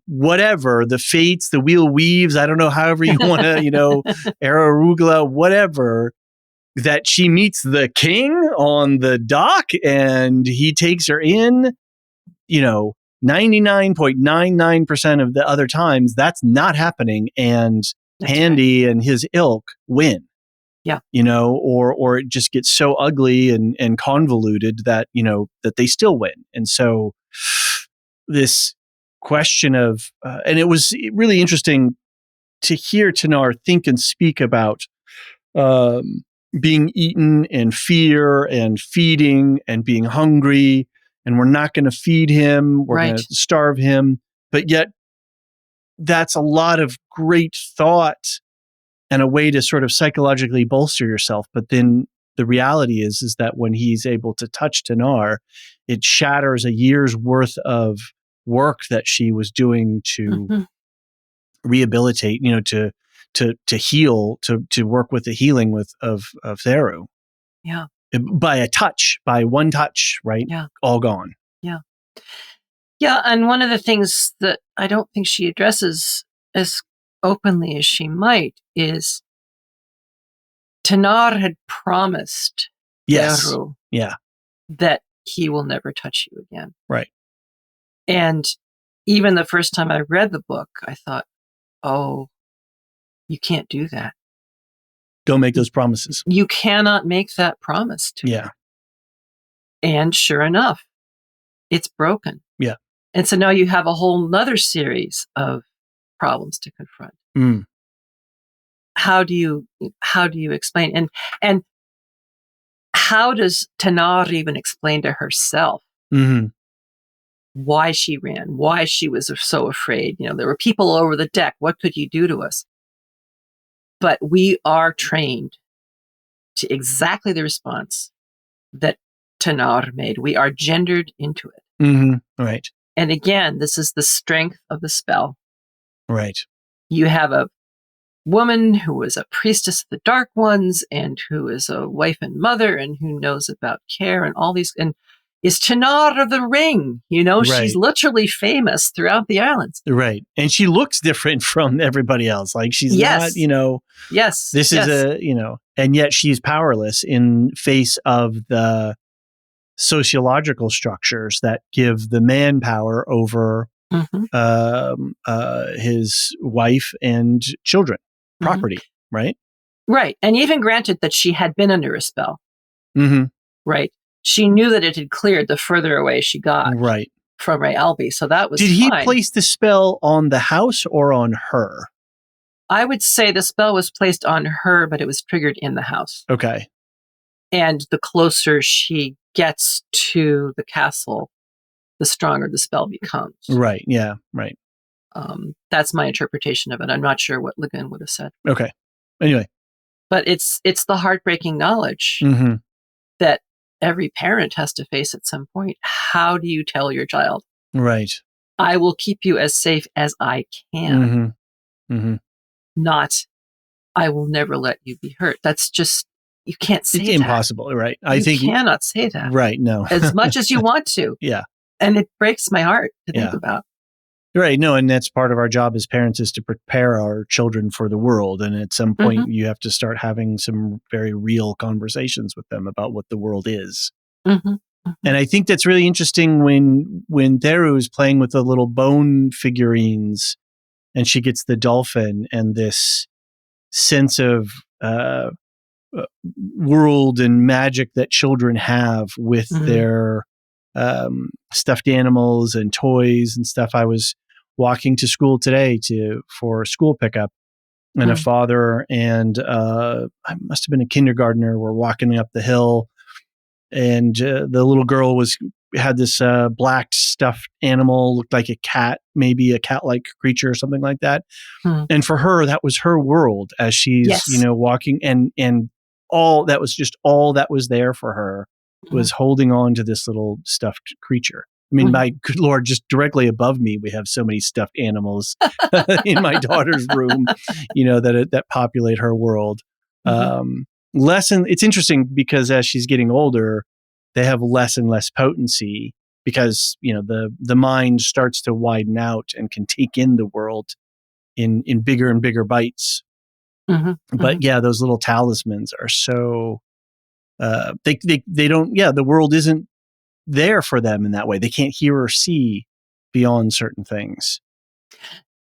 [SPEAKER 1] whatever, the fates, the wheel weaves, I don't know, however you want to, Arugula, whatever, that she meets the king on the dock and he takes her in, 99.99% of the other times, that's not happening. And that's Handy and his ilk win.
[SPEAKER 2] Yeah.
[SPEAKER 1] Or it just gets so ugly and convoluted that, that they still win. And so this question of, and it was really interesting to hear Tenar think and speak about being eaten and fear and feeding and being hungry. And we're not going to feed him. We're going to starve him. But yet that's a lot of great thought and a way to sort of psychologically bolster yourself. But then the reality is that when he's able to touch Tenar, it shatters a year's worth of work that she was doing to rehabilitate, to heal, to work with the healing of Theru.
[SPEAKER 2] Yeah.
[SPEAKER 1] By one touch, right?
[SPEAKER 2] Yeah.
[SPEAKER 1] All gone.
[SPEAKER 2] Yeah. Yeah, and one of the things that I don't think she addresses as openly as she might is Tenar had promised
[SPEAKER 1] Yes.
[SPEAKER 2] Tehanu
[SPEAKER 1] Yeah.
[SPEAKER 2] that he will never touch you again.
[SPEAKER 1] Right.
[SPEAKER 2] And even the first time I read the book, I thought, oh, you can't do that.
[SPEAKER 1] Don't make those promises.
[SPEAKER 2] You cannot make that promise to her. And sure enough, it's broken.
[SPEAKER 1] Yeah.
[SPEAKER 2] And so now you have a whole nother series of problems to confront.
[SPEAKER 1] Mm.
[SPEAKER 2] How do you explain? And how does Tenar even explain to herself why she ran, why she was so afraid? You know, there were people over the deck. What could you do to us? But we are trained to exactly the response that Tenar made. We are gendered into it.
[SPEAKER 1] Mm-hmm. Right.
[SPEAKER 2] And again, this is the strength of the spell.
[SPEAKER 1] Right.
[SPEAKER 2] You have a woman who is a priestess of the Dark Ones and who is a wife and mother and who knows about care and all these, and is Tenar of the Ring. You know, she's literally famous throughout the islands.
[SPEAKER 1] Right. And she looks different from everybody else. Like she's not, you know, this is a, you know, and yet she's powerless in face of the sociological structures that give the man power over his wife and children, property, right?
[SPEAKER 2] Right. And even granted that she had been under a spell, right? She knew that it had cleared the further away she got from Ray Albie. So that was
[SPEAKER 1] Did he place the spell on the house or on her?
[SPEAKER 2] I would say the spell was placed on her, but it was triggered in the house.
[SPEAKER 1] Okay.
[SPEAKER 2] And the closer she gets to the castle, the stronger the spell becomes.
[SPEAKER 1] Right. Yeah. Right.
[SPEAKER 2] That's my interpretation of it. I'm not sure what LeGuin would have said.
[SPEAKER 1] Okay. Anyway.
[SPEAKER 2] But it's the heartbreaking knowledge that every parent has to face at some point. How do you tell your child?
[SPEAKER 1] Right.
[SPEAKER 2] I will keep you as safe as I can. Not, I will never let you be hurt. That's just, you can't say
[SPEAKER 1] it's
[SPEAKER 2] that.
[SPEAKER 1] Impossible, right? I think
[SPEAKER 2] you cannot say that.
[SPEAKER 1] Right, no.
[SPEAKER 2] As much as you want to.
[SPEAKER 1] Yeah.
[SPEAKER 2] And it breaks my heart to think about.
[SPEAKER 1] Right, no, and that's part of our job as parents is to prepare our children for the world. And at some point, you have to start having some very real conversations with them about what the world is. And I think that's really interesting when Theru is playing with the little bone figurines and she gets the dolphin and this sense of world and magic that children have with their stuffed animals and toys and stuff. I was walking to school today for school pickup, and a father and I must have been a kindergartner were walking up the hill, and the little girl had this black stuffed animal, looked like a cat, maybe a cat-like creature or something like that. And for her, that was her world as she's walking, and all that was just all that was there for her was holding on to this little stuffed creature. I mean, my good Lord, just directly above me, we have so many stuffed animals in my daughter's room, that populate her world. It's interesting because as she's getting older, they have less and less potency because, the mind starts to widen out and can take in the world in bigger and bigger bites. But yeah, those little talismans are so, they don't, the world isn't there for them in that way. They can't hear or see beyond certain things.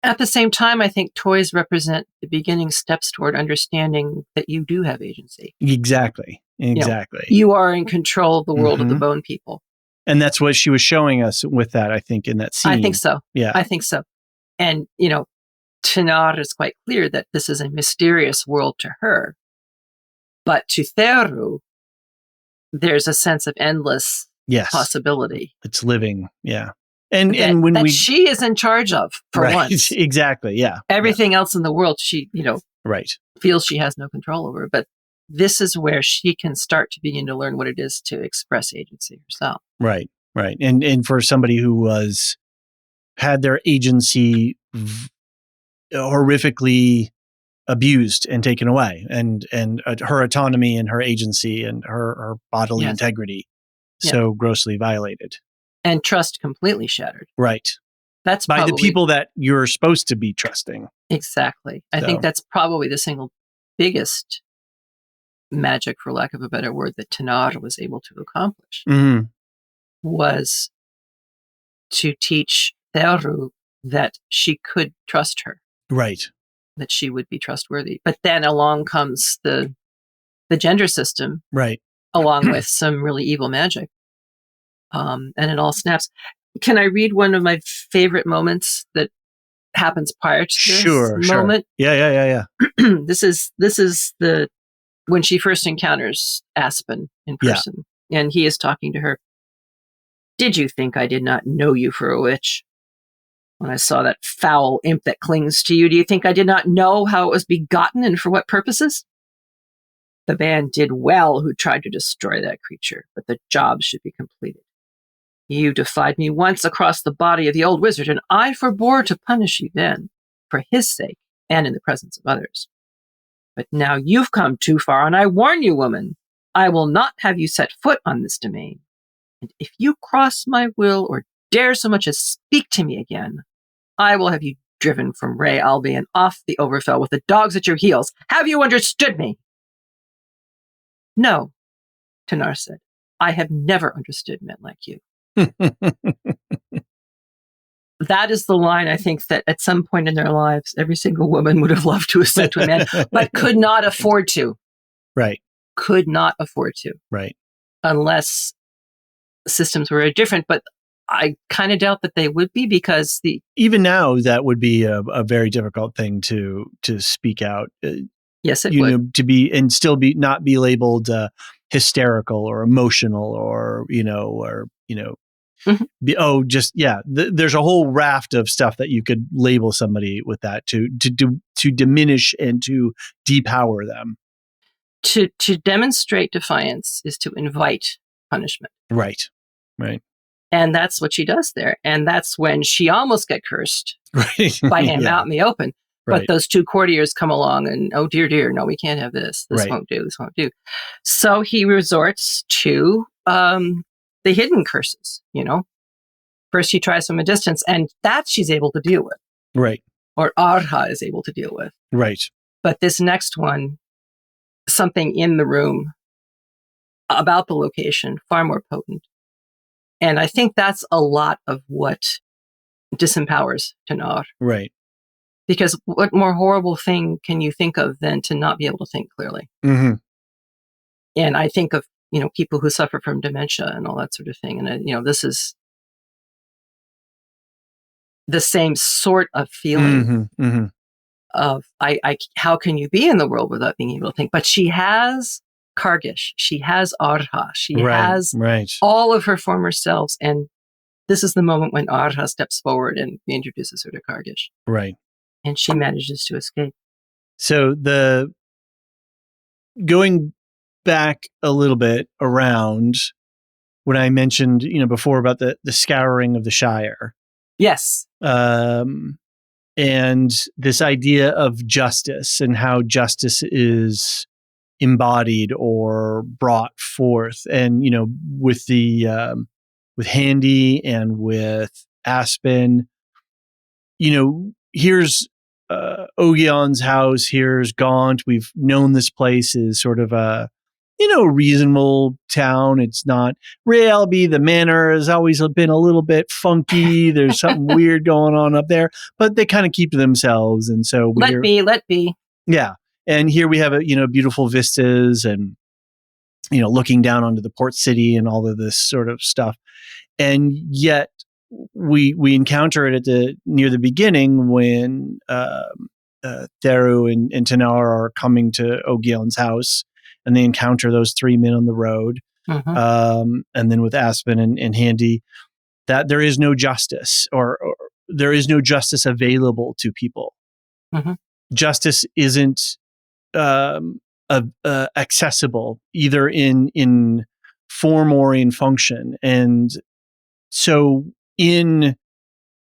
[SPEAKER 2] At the same time, I think toys represent the beginning steps toward understanding that you do have agency.
[SPEAKER 1] Exactly.
[SPEAKER 2] You are in control of the world of the bone people.
[SPEAKER 1] And that's what she was showing us with that, I think, in that scene.
[SPEAKER 2] I think so.
[SPEAKER 1] Yeah.
[SPEAKER 2] I think so. And, Tenar is quite clear that this is a mysterious world to her. But to Theru, there's a sense of endless possibility.
[SPEAKER 1] It's living. Yeah. And when
[SPEAKER 2] she is in charge of, for once.
[SPEAKER 1] Exactly. Yeah.
[SPEAKER 2] Everything else in the world, she,
[SPEAKER 1] right.
[SPEAKER 2] feels she has no control over. But this is where she can start to begin to learn what it is to express agency herself.
[SPEAKER 1] Right. Right. And for somebody who had their agency horrifically abused and taken away, and her autonomy and her agency and her bodily integrity so grossly violated.
[SPEAKER 2] And trust completely shattered.
[SPEAKER 1] Right.
[SPEAKER 2] That's
[SPEAKER 1] by the people that you're supposed to be trusting.
[SPEAKER 2] Exactly. I think that's probably the single biggest magic, for lack of a better word, that Tenar was able to accomplish was to teach Tehanu that she could trust her.
[SPEAKER 1] Right.
[SPEAKER 2] That she would be trustworthy. But then along comes the gender system.
[SPEAKER 1] Right.
[SPEAKER 2] Along with some really evil magic. And it all snaps. Can I read one of my favorite moments that happens prior to this moment?
[SPEAKER 1] Sure. Yeah.
[SPEAKER 2] This is the when she first encounters Aspen in person, and he is talking to her. Did you think I did not know you for a witch? When I saw that foul imp that clings to you, do you think I did not know how it was begotten and for what purposes? The man did well who tried to destroy that creature, but the job should be completed. You defied me once across the body of the old wizard, and I forbore to punish you then, for his sake and in the presence of others. But now you've come too far, and I warn you, woman, I will not have you set foot on this domain. And if you cross my will or dare so much as speak to me again, I will have you driven from Ray Albi and off the Overfell with the dogs at your heels. Have you understood me? No, Tenar said. I have never understood men like you. That is the line, I think, that at some point in their lives, every single woman would have loved to have said to a man, but could not afford to.
[SPEAKER 1] Right.
[SPEAKER 2] Could not afford to.
[SPEAKER 1] Right.
[SPEAKER 2] Unless systems were different. But I kind of doubt that they would be, because
[SPEAKER 1] even now, that would be a very difficult thing to speak out.
[SPEAKER 2] Yes, it would.
[SPEAKER 1] Know, to be and still be not be labeled hysterical or emotional or there's a whole raft of stuff that you could label somebody with that to diminish and to depower them.
[SPEAKER 2] To demonstrate defiance is to invite punishment.
[SPEAKER 1] Right.
[SPEAKER 2] And that's what she does there. And that's when she almost got cursed by him out in the open. But those two courtiers come along and, oh, dear, no, we can't have this. This won't do. So he resorts to the hidden curses, First he tries from a distance, and that she's able to deal with.
[SPEAKER 1] Right.
[SPEAKER 2] Or Arha is able to deal with.
[SPEAKER 1] Right.
[SPEAKER 2] But this next one, something in the room about the location, far more potent. And I think that's a lot of what disempowers Tenar.
[SPEAKER 1] Right.
[SPEAKER 2] Because what more horrible thing can you think of than to not be able to think clearly?
[SPEAKER 1] Mm-hmm.
[SPEAKER 2] And I think of, people who suffer from dementia and all that sort of thing. And, this is the same sort of feeling of, how can you be in the world without being able to think? But she has Kargish. She has Arha. She has all of her former selves. And this is the moment when Arha steps forward and introduces her to Kargish.
[SPEAKER 1] Right.
[SPEAKER 2] And she manages to escape.
[SPEAKER 1] So going back a little bit around when I mentioned, before about the scouring of the Shire.
[SPEAKER 2] Yes.
[SPEAKER 1] And this idea of justice and how justice is embodied or brought forth. And, with with Handy and with Aspen, here's Ogion's house, here's Gaunt. We've known this place is sort of a, reasonable town. It's not Realby. The manor has always been a little bit funky. There's something weird going on up there, but they kind of keep to themselves. And so
[SPEAKER 2] let be.
[SPEAKER 1] Yeah. And here we have beautiful vistas and, looking down onto the port city and all of this sort of stuff. And yet we encounter it near the beginning when Theru and Tenar are coming to Ogion's house, and they encounter those three men on the road. And then with Aspen and Handy, that there is no justice or there is no justice available to people. Justice isn't accessible either in form or in function. And so in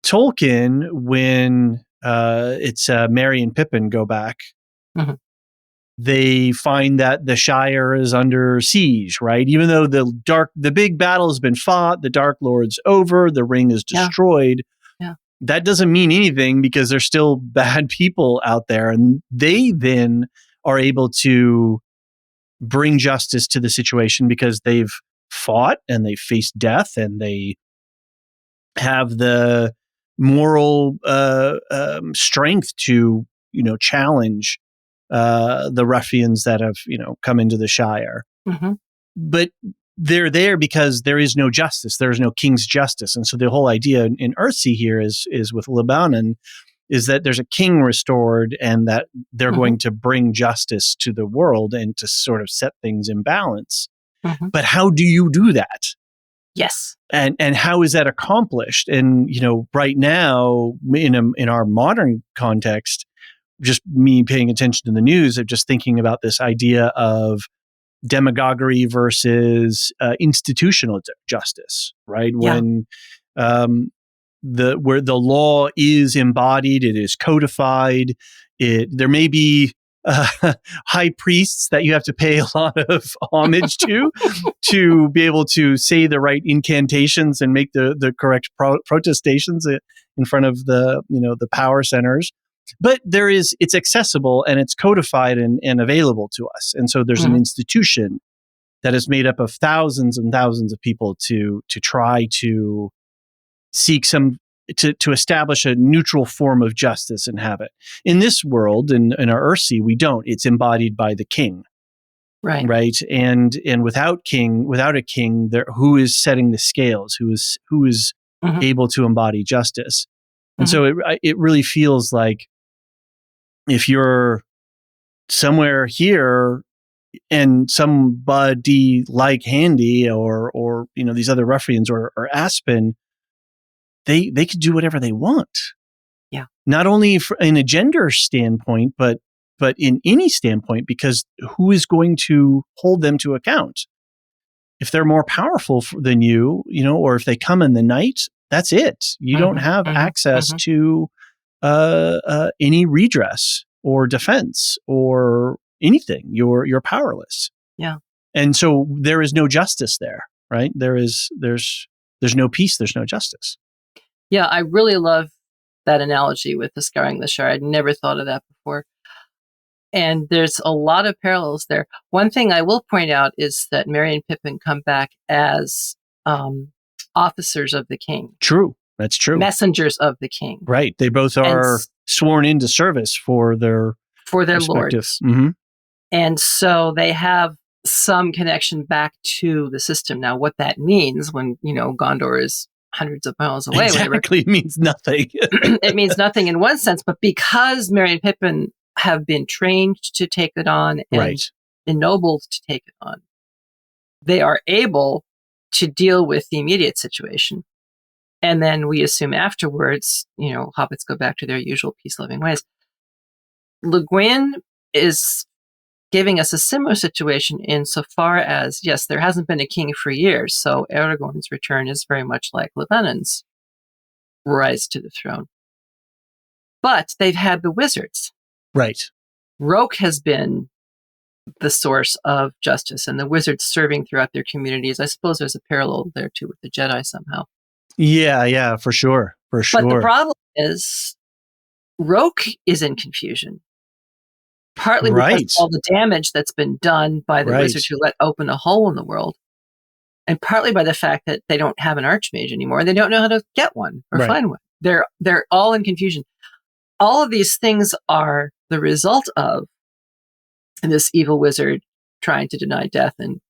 [SPEAKER 1] Tolkien, when it's Merry and Pippin go back, they find that the Shire is under siege, right? Even though the big battle has been fought, the Dark Lord's over, the ring is destroyed.
[SPEAKER 2] Yeah.
[SPEAKER 1] That doesn't mean anything because there's still bad people out there. And they then are able to bring justice to the situation because they've fought and they faced death and they have the moral strength to, challenge the ruffians that have, come into the Shire.
[SPEAKER 2] Mm-hmm.
[SPEAKER 1] But they're there because there is no justice. There is no king's justice. And so the whole idea in Earthsea here is with LeGuin is that there's a king restored and that they're going to bring justice to the world and to sort of set things in balance.
[SPEAKER 2] Mm-hmm.
[SPEAKER 1] But how do you do that?
[SPEAKER 2] Yes.
[SPEAKER 1] And how is that accomplished? And, right now in our modern context, just me paying attention to the news of just thinking about this idea of demagoguery versus institutional justice, right?
[SPEAKER 2] Yeah.
[SPEAKER 1] When where the law is embodied, it is codified. There may be high priests that you have to pay a lot of homage to be able to say the right incantations and make the correct protestations in front of the power centers. But it's accessible and it's codified and available to us. And so there's an institution that is made up of thousands and thousands of people to try to seek to establish a neutral form of justice and have it. In this world, in our Earthsea, we don't. It's embodied by the king.
[SPEAKER 2] Right.
[SPEAKER 1] Right. And without a king, who is setting the scales? Who is able to embody justice? And so it really feels like if you're somewhere here and somebody like Handy or these other ruffians or Aspen, they could do whatever they want.
[SPEAKER 2] Yeah.
[SPEAKER 1] Not only in a gender standpoint, but in any standpoint, because who is going to hold them to account? If they're more powerful than you, or if they come in the night, that's it. You don't have access to any redress or defense or anything. You're powerless.
[SPEAKER 2] Yeah.
[SPEAKER 1] And so there is no justice there, right? There's no peace. There's no justice.
[SPEAKER 2] Yeah, I really love that analogy with the scouring the Shire. I'd never thought of that before. And there's a lot of parallels there. One thing I will point out is that Merry and Pippin come back as officers of the king.
[SPEAKER 1] True. That's true.
[SPEAKER 2] Messengers of the king.
[SPEAKER 1] Right. They both are sworn into service for their
[SPEAKER 2] lords.
[SPEAKER 1] Mm-hmm.
[SPEAKER 2] And so they have some connection back to the system. Now, what that means when, Gondor is hundreds of miles away.
[SPEAKER 1] Exactly. It means nothing.
[SPEAKER 2] It means nothing in one sense, but because Merry and Pippin have been trained to take it on and ennobled to take it on, they are able to deal with the immediate situation. And then we assume afterwards, hobbits go back to their usual peace-loving ways. LeGuin is giving us a similar situation insofar as, yes, there hasn't been a king for years, so Aragorn's return is very much like Llewellyn's rise to the throne. But they've had the wizards.
[SPEAKER 1] Right.
[SPEAKER 2] Roke has been the source of justice, and the wizards serving throughout their communities. I suppose there's a parallel there, too, with the Jedi somehow.
[SPEAKER 1] Yeah, for sure. But
[SPEAKER 2] the problem is Roke is in confusion. Partly because of all the damage that's been done by the wizards who let open a hole in the world, and partly by the fact that they don't have an archmage anymore. They don't know how to get one or find one. They're all in confusion. All of these things are the result of this evil wizard trying to deny death and,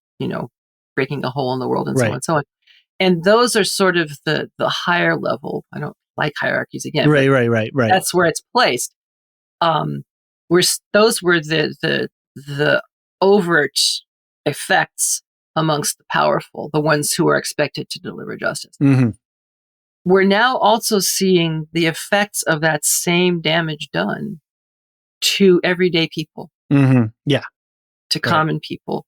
[SPEAKER 2] breaking a hole in the world and so on and so on. And those are sort of the higher level. I don't like hierarchies again.
[SPEAKER 1] Right.
[SPEAKER 2] That's where it's placed. Those were the overt effects amongst the powerful, the ones who are expected to deliver justice.
[SPEAKER 1] Mm-hmm.
[SPEAKER 2] We're now also seeing the effects of that same damage done to everyday people.
[SPEAKER 1] Mm-hmm. Yeah.
[SPEAKER 2] To common people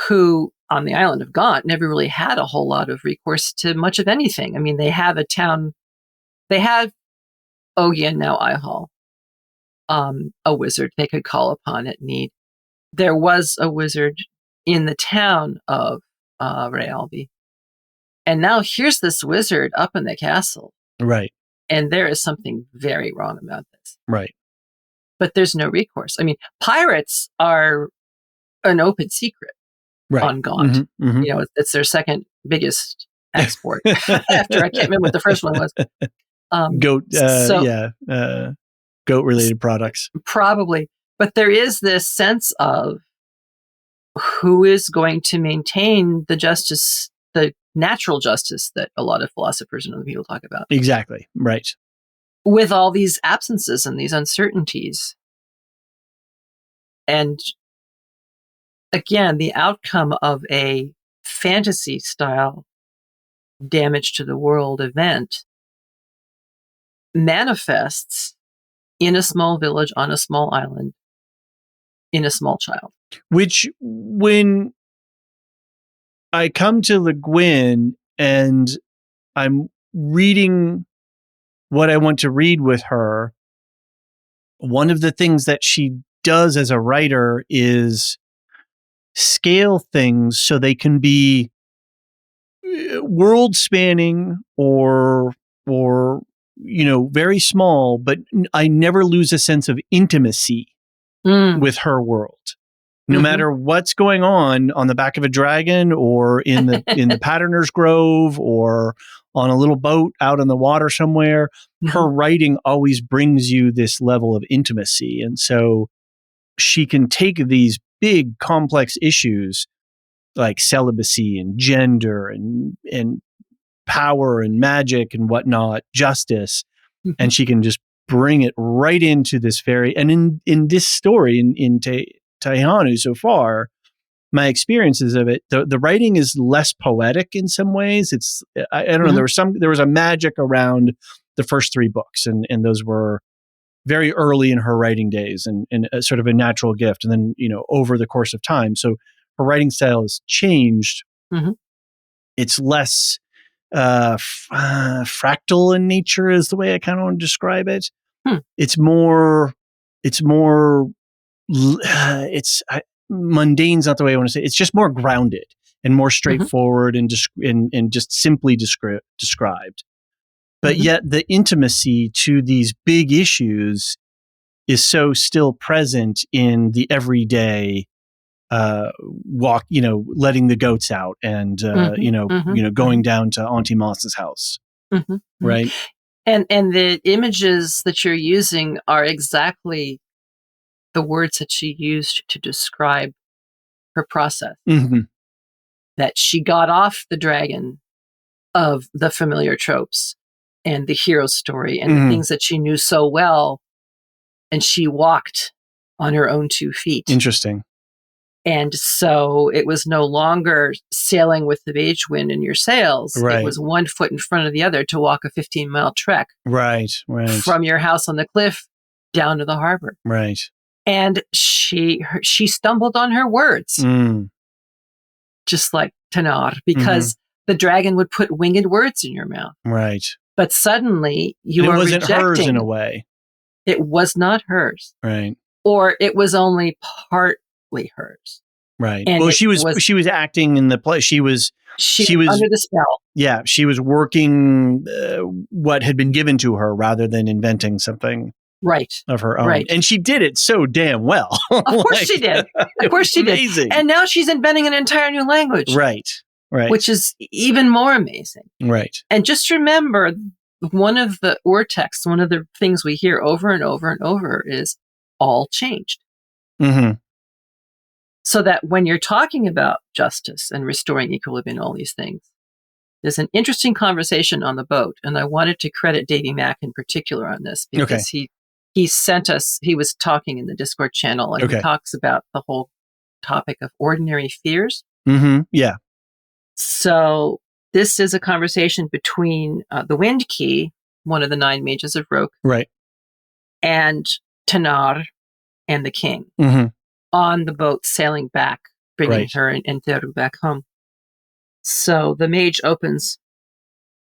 [SPEAKER 2] who, on the island of Gaunt, never really had a whole lot of recourse to much of anything. I mean, they have a town, they have Ogian, now Ihal. a wizard they could call upon at need. There was a wizard in the town of Realby. And now here's this wizard up in the castle.
[SPEAKER 1] Right.
[SPEAKER 2] And there is something very wrong about this.
[SPEAKER 1] Right.
[SPEAKER 2] But there's no recourse. I mean, pirates are an open secret on Gaunt.
[SPEAKER 1] Mm-hmm, mm-hmm.
[SPEAKER 2] You know, it's their second biggest export after, I can't remember what the first one was.
[SPEAKER 1] Goat-related products.
[SPEAKER 2] Probably. But there is this sense of who is going to maintain the justice, the natural justice that a lot of philosophers and other people talk about.
[SPEAKER 1] Exactly. Right.
[SPEAKER 2] With all these absences and these uncertainties. And again, the outcome of a fantasy style damage to the world event manifests in a small village on a small island in a small child.
[SPEAKER 1] Which, when I come to LeGuin and I'm reading what I want to read with her, one of the things that she does as a writer is scale things so they can be world spanning or very small, but I never lose a sense of intimacy with her world. No matter what's going on the back of a dragon or in the Patterner's Grove or on a little boat out on the water somewhere, her writing always brings you this level of intimacy. And so she can take these big complex issues like celibacy and gender and power and magic and whatnot, justice, and she can just bring it right into this fairy. And in this story, in Tehanu so far, my experiences of it, the writing is less poetic in some ways. It's I don't know. There was a magic around the first 3 books, and those were very early in her writing days, and a sort of a natural gift. And then over the course of time, so her writing style has changed. It's less fractal in nature, is the way I kind of want to describe it. It's more. Mundane's not the way I want to say it. It's just more grounded and more straightforward and just simply described. But yet the intimacy to these big issues is so still present in the everyday walk, letting the goats out and going down to Auntie Moss's house. Right.
[SPEAKER 2] And the images that you're using are exactly the words that she used to describe her process. That she got off the dragon of the familiar tropes and the hero story and the things that she knew so well, and she walked on her own 2 feet.
[SPEAKER 1] Interesting.
[SPEAKER 2] And so it was no longer sailing with the mage wind in your sails.
[SPEAKER 1] Right.
[SPEAKER 2] It was 1 foot in front of the other to walk a 15-mile trek.
[SPEAKER 1] Right.
[SPEAKER 2] From your house on the cliff down to the harbor.
[SPEAKER 1] Right.
[SPEAKER 2] And she stumbled on her words, just like Tenar, because the dragon would put winged words in your mouth.
[SPEAKER 1] Right.
[SPEAKER 2] But suddenly you were rejecting. It wasn't hers in
[SPEAKER 1] a way.
[SPEAKER 2] It was not hers.
[SPEAKER 1] Right.
[SPEAKER 2] Or it was only partly hers.
[SPEAKER 1] Right. And well, she was acting in the play. She was
[SPEAKER 2] under the spell.
[SPEAKER 1] Yeah. She was working what had been given to her rather than inventing something.
[SPEAKER 2] Right.
[SPEAKER 1] Of her own.
[SPEAKER 2] Right.
[SPEAKER 1] And she did it so damn well.
[SPEAKER 2] Of course she did. Of course she
[SPEAKER 1] amazing.
[SPEAKER 2] did. And now she's inventing an entire new language.
[SPEAKER 1] Right. Right.
[SPEAKER 2] Which is even more amazing.
[SPEAKER 1] Right.
[SPEAKER 2] And just remember, one of the texts, one of the things we hear over and over and over is all changed. So that when you're talking about justice and restoring equilibrium and all these things, there's an interesting conversation on the boat. And I wanted to credit Davey Mack in particular on this because he sent us, he was talking in the Discord channel and he talks about the whole topic of ordinary fears.
[SPEAKER 1] Yeah.
[SPEAKER 2] So this is a conversation between the Wind Key, one of the 9 mages of Roke,
[SPEAKER 1] right,
[SPEAKER 2] and Tenar and the king on the boat sailing back, bringing her and Teru back home. So the mage opens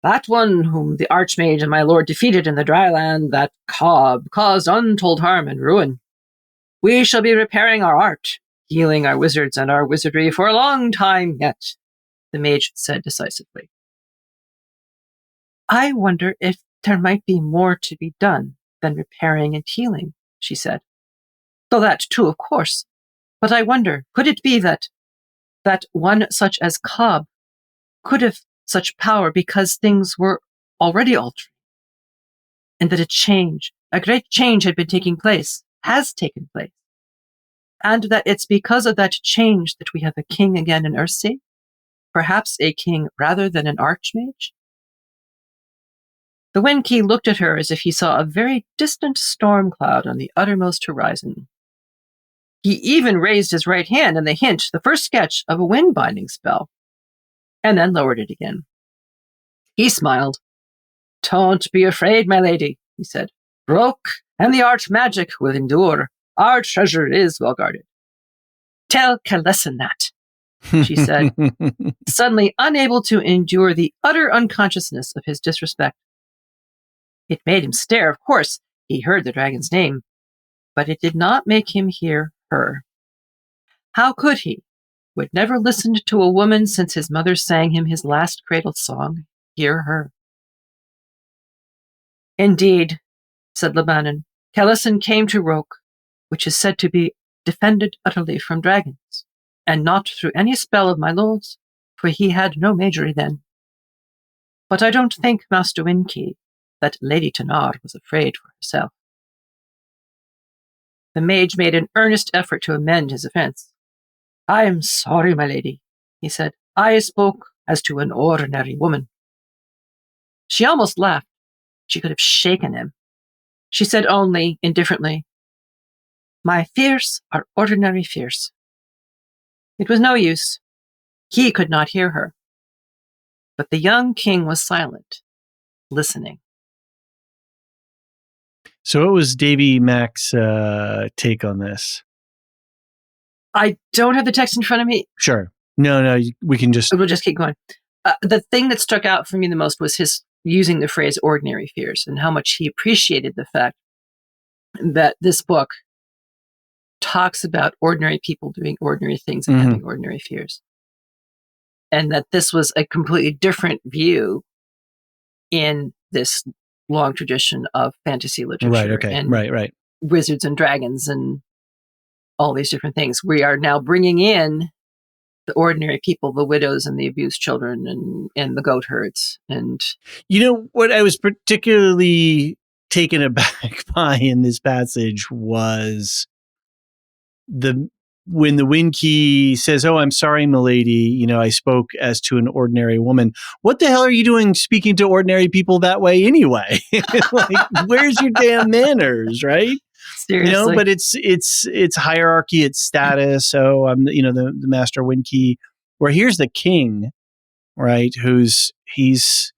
[SPEAKER 2] That one whom the Archmage and my lord defeated in the dry land, that cob, caused untold harm and ruin. We shall be repairing our art, healing our wizards and our wizardry for a long time yet, the mage said decisively. I wonder if there might be more to be done than repairing and healing, she said. Though that too, of course. But I wonder, could it be that one such as Cobb could have such power because things were already altering, and that a great change had been taking place, has taken place, and that it's because of that change that we have a king again in Earthsea, perhaps a king rather than an archmage? The Wind-Key looked at her as if he saw a very distant storm cloud on the uttermost horizon. He even raised his right hand in the hint, the first sketch of a wind-binding spell, and then lowered it again. He smiled. Don't be afraid, my lady, he said. Roke and the art magic will endure. Our treasure is well guarded. Tell Kalessin that, she said, suddenly unable to endure the utter unconsciousness of his disrespect. It made him stare, of course. He heard the dragon's name, but it did not make him hear her. How could he, who had never listened to a woman since his mother sang him his last cradle song, hear her? Indeed, said Lebanon, Kalessin came to Roke, which is said to be defended utterly from dragons, and not through any spell of my lord's, for he had no magery then. But I don't think, Master Wind-Key, that Lady Tenar was afraid for herself. The mage made an earnest effort to amend his offense. I am sorry, my lady, he said. I spoke as to an ordinary woman. She almost laughed. She could have shaken him. She said only, indifferently, my fears are ordinary fears. It was no use. He could not hear her. But the young king was silent, listening.
[SPEAKER 1] So what was Davy Mac's take on this?
[SPEAKER 2] I don't have the text in front of me.
[SPEAKER 1] Sure. No, we can just...
[SPEAKER 2] We'll just keep going. The thing that struck out for me the most was his using the phrase ordinary fears and how much he appreciated the fact that this book talks about ordinary people doing ordinary things and having ordinary fears. And that this was a completely different view in this long tradition of fantasy literature.
[SPEAKER 1] Right, okay.
[SPEAKER 2] And
[SPEAKER 1] right.
[SPEAKER 2] wizards and dragons and all these different things. We are now bringing in the ordinary people, the widows and the abused children and the goat herds. And
[SPEAKER 1] you know what I was particularly taken aback by in this passage was when the Wind-Key says, "Oh, I'm sorry, milady, I spoke as to an ordinary woman." What the hell are you doing speaking to ordinary people that way anyway? Like, where's your damn manners, right?
[SPEAKER 2] Seriously.
[SPEAKER 1] But it's hierarchy, it's status. So I'm the Master Wind-Key, where here's the king, right? He's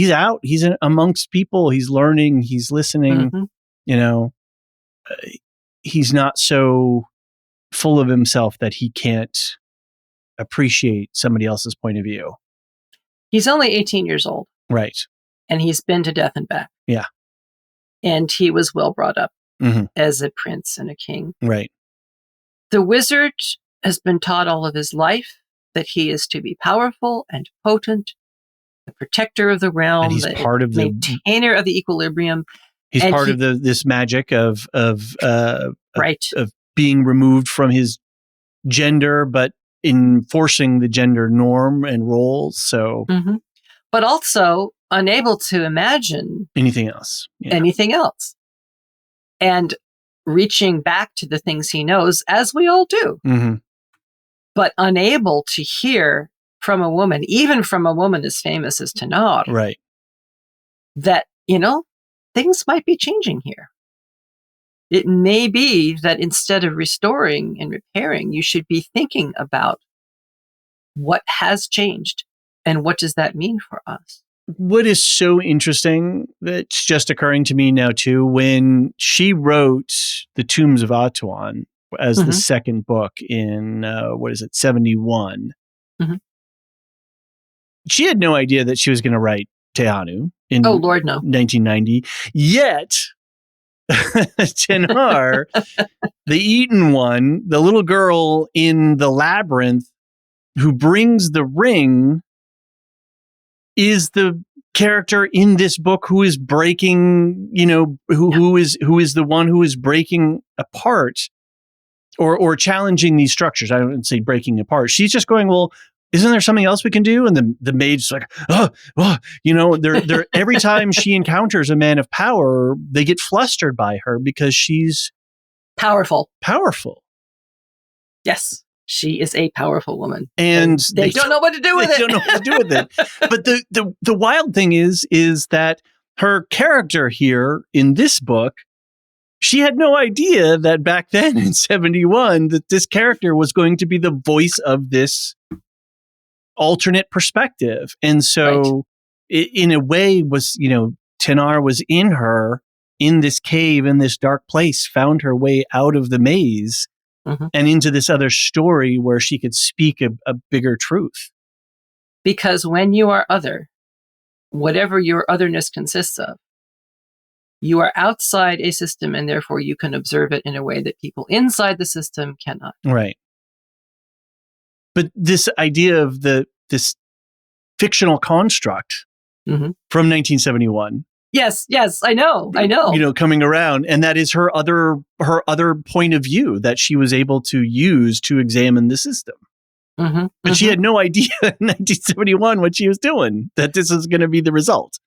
[SPEAKER 1] out, he's amongst people, he's learning, he's listening. He's not so full of himself that he can't appreciate somebody else's point of view.
[SPEAKER 2] He's only 18 years old.
[SPEAKER 1] Right.
[SPEAKER 2] And he's been to death and back.
[SPEAKER 1] Yeah.
[SPEAKER 2] And he was well brought up as a prince and a king.
[SPEAKER 1] Right.
[SPEAKER 2] The wizard has been taught all of his life that he is to be powerful and potent, the protector of the realm,
[SPEAKER 1] and he's part of the
[SPEAKER 2] maintainer of the equilibrium.
[SPEAKER 1] He's part of this magic of being removed from his gender, but enforcing the gender norm and roles. So,
[SPEAKER 2] but also unable to imagine
[SPEAKER 1] anything else. Yeah.
[SPEAKER 2] Anything else, and reaching back to the things he knows, as we all do, but unable to hear from a woman, even from a woman as famous as Tenar,
[SPEAKER 1] right? That
[SPEAKER 2] things might be changing here. It may be that instead of restoring and repairing, you should be thinking about what has changed and what does that mean for us.
[SPEAKER 1] What is so interesting that's just occurring to me now too, when she wrote The Tombs of Atuan as the second book in, 71, she had no idea that she was going to write Tehanu in
[SPEAKER 2] Oh, Lord, no.
[SPEAKER 1] 1990. Yet, Tenar, the eaten one, the little girl in the labyrinth who brings the ring, is the character in this book who is breaking, who is the one who is breaking apart or challenging these structures. I don't say breaking apart. She's just going, well, isn't there something else we can do? And the maid's like, they're every time she encounters a man of power, they get flustered by her because she's
[SPEAKER 2] powerful.
[SPEAKER 1] Yes.
[SPEAKER 2] She is a powerful woman.
[SPEAKER 1] And
[SPEAKER 2] they don't know what to do with it.
[SPEAKER 1] They don't know what to do with it. But the wild thing is that her character here in this book, she had no idea that back then in 71 that this character was going to be the voice of this alternate perspective. And so in a way was, Tenar was in her, in this cave, in this dark place, found her way out of the maze and into this other story where she could speak a bigger truth.
[SPEAKER 2] Because when you are other, whatever your otherness consists of, you are outside a system, and therefore you can observe it in a way that people inside the system cannot.
[SPEAKER 1] Right. But this idea of this fictional construct from 1971.
[SPEAKER 2] Yes, I know.
[SPEAKER 1] Coming around, and that is her other point of view that she was able to use to examine the system. But she had no idea in 1971 what she was doing, that this was going to be the result.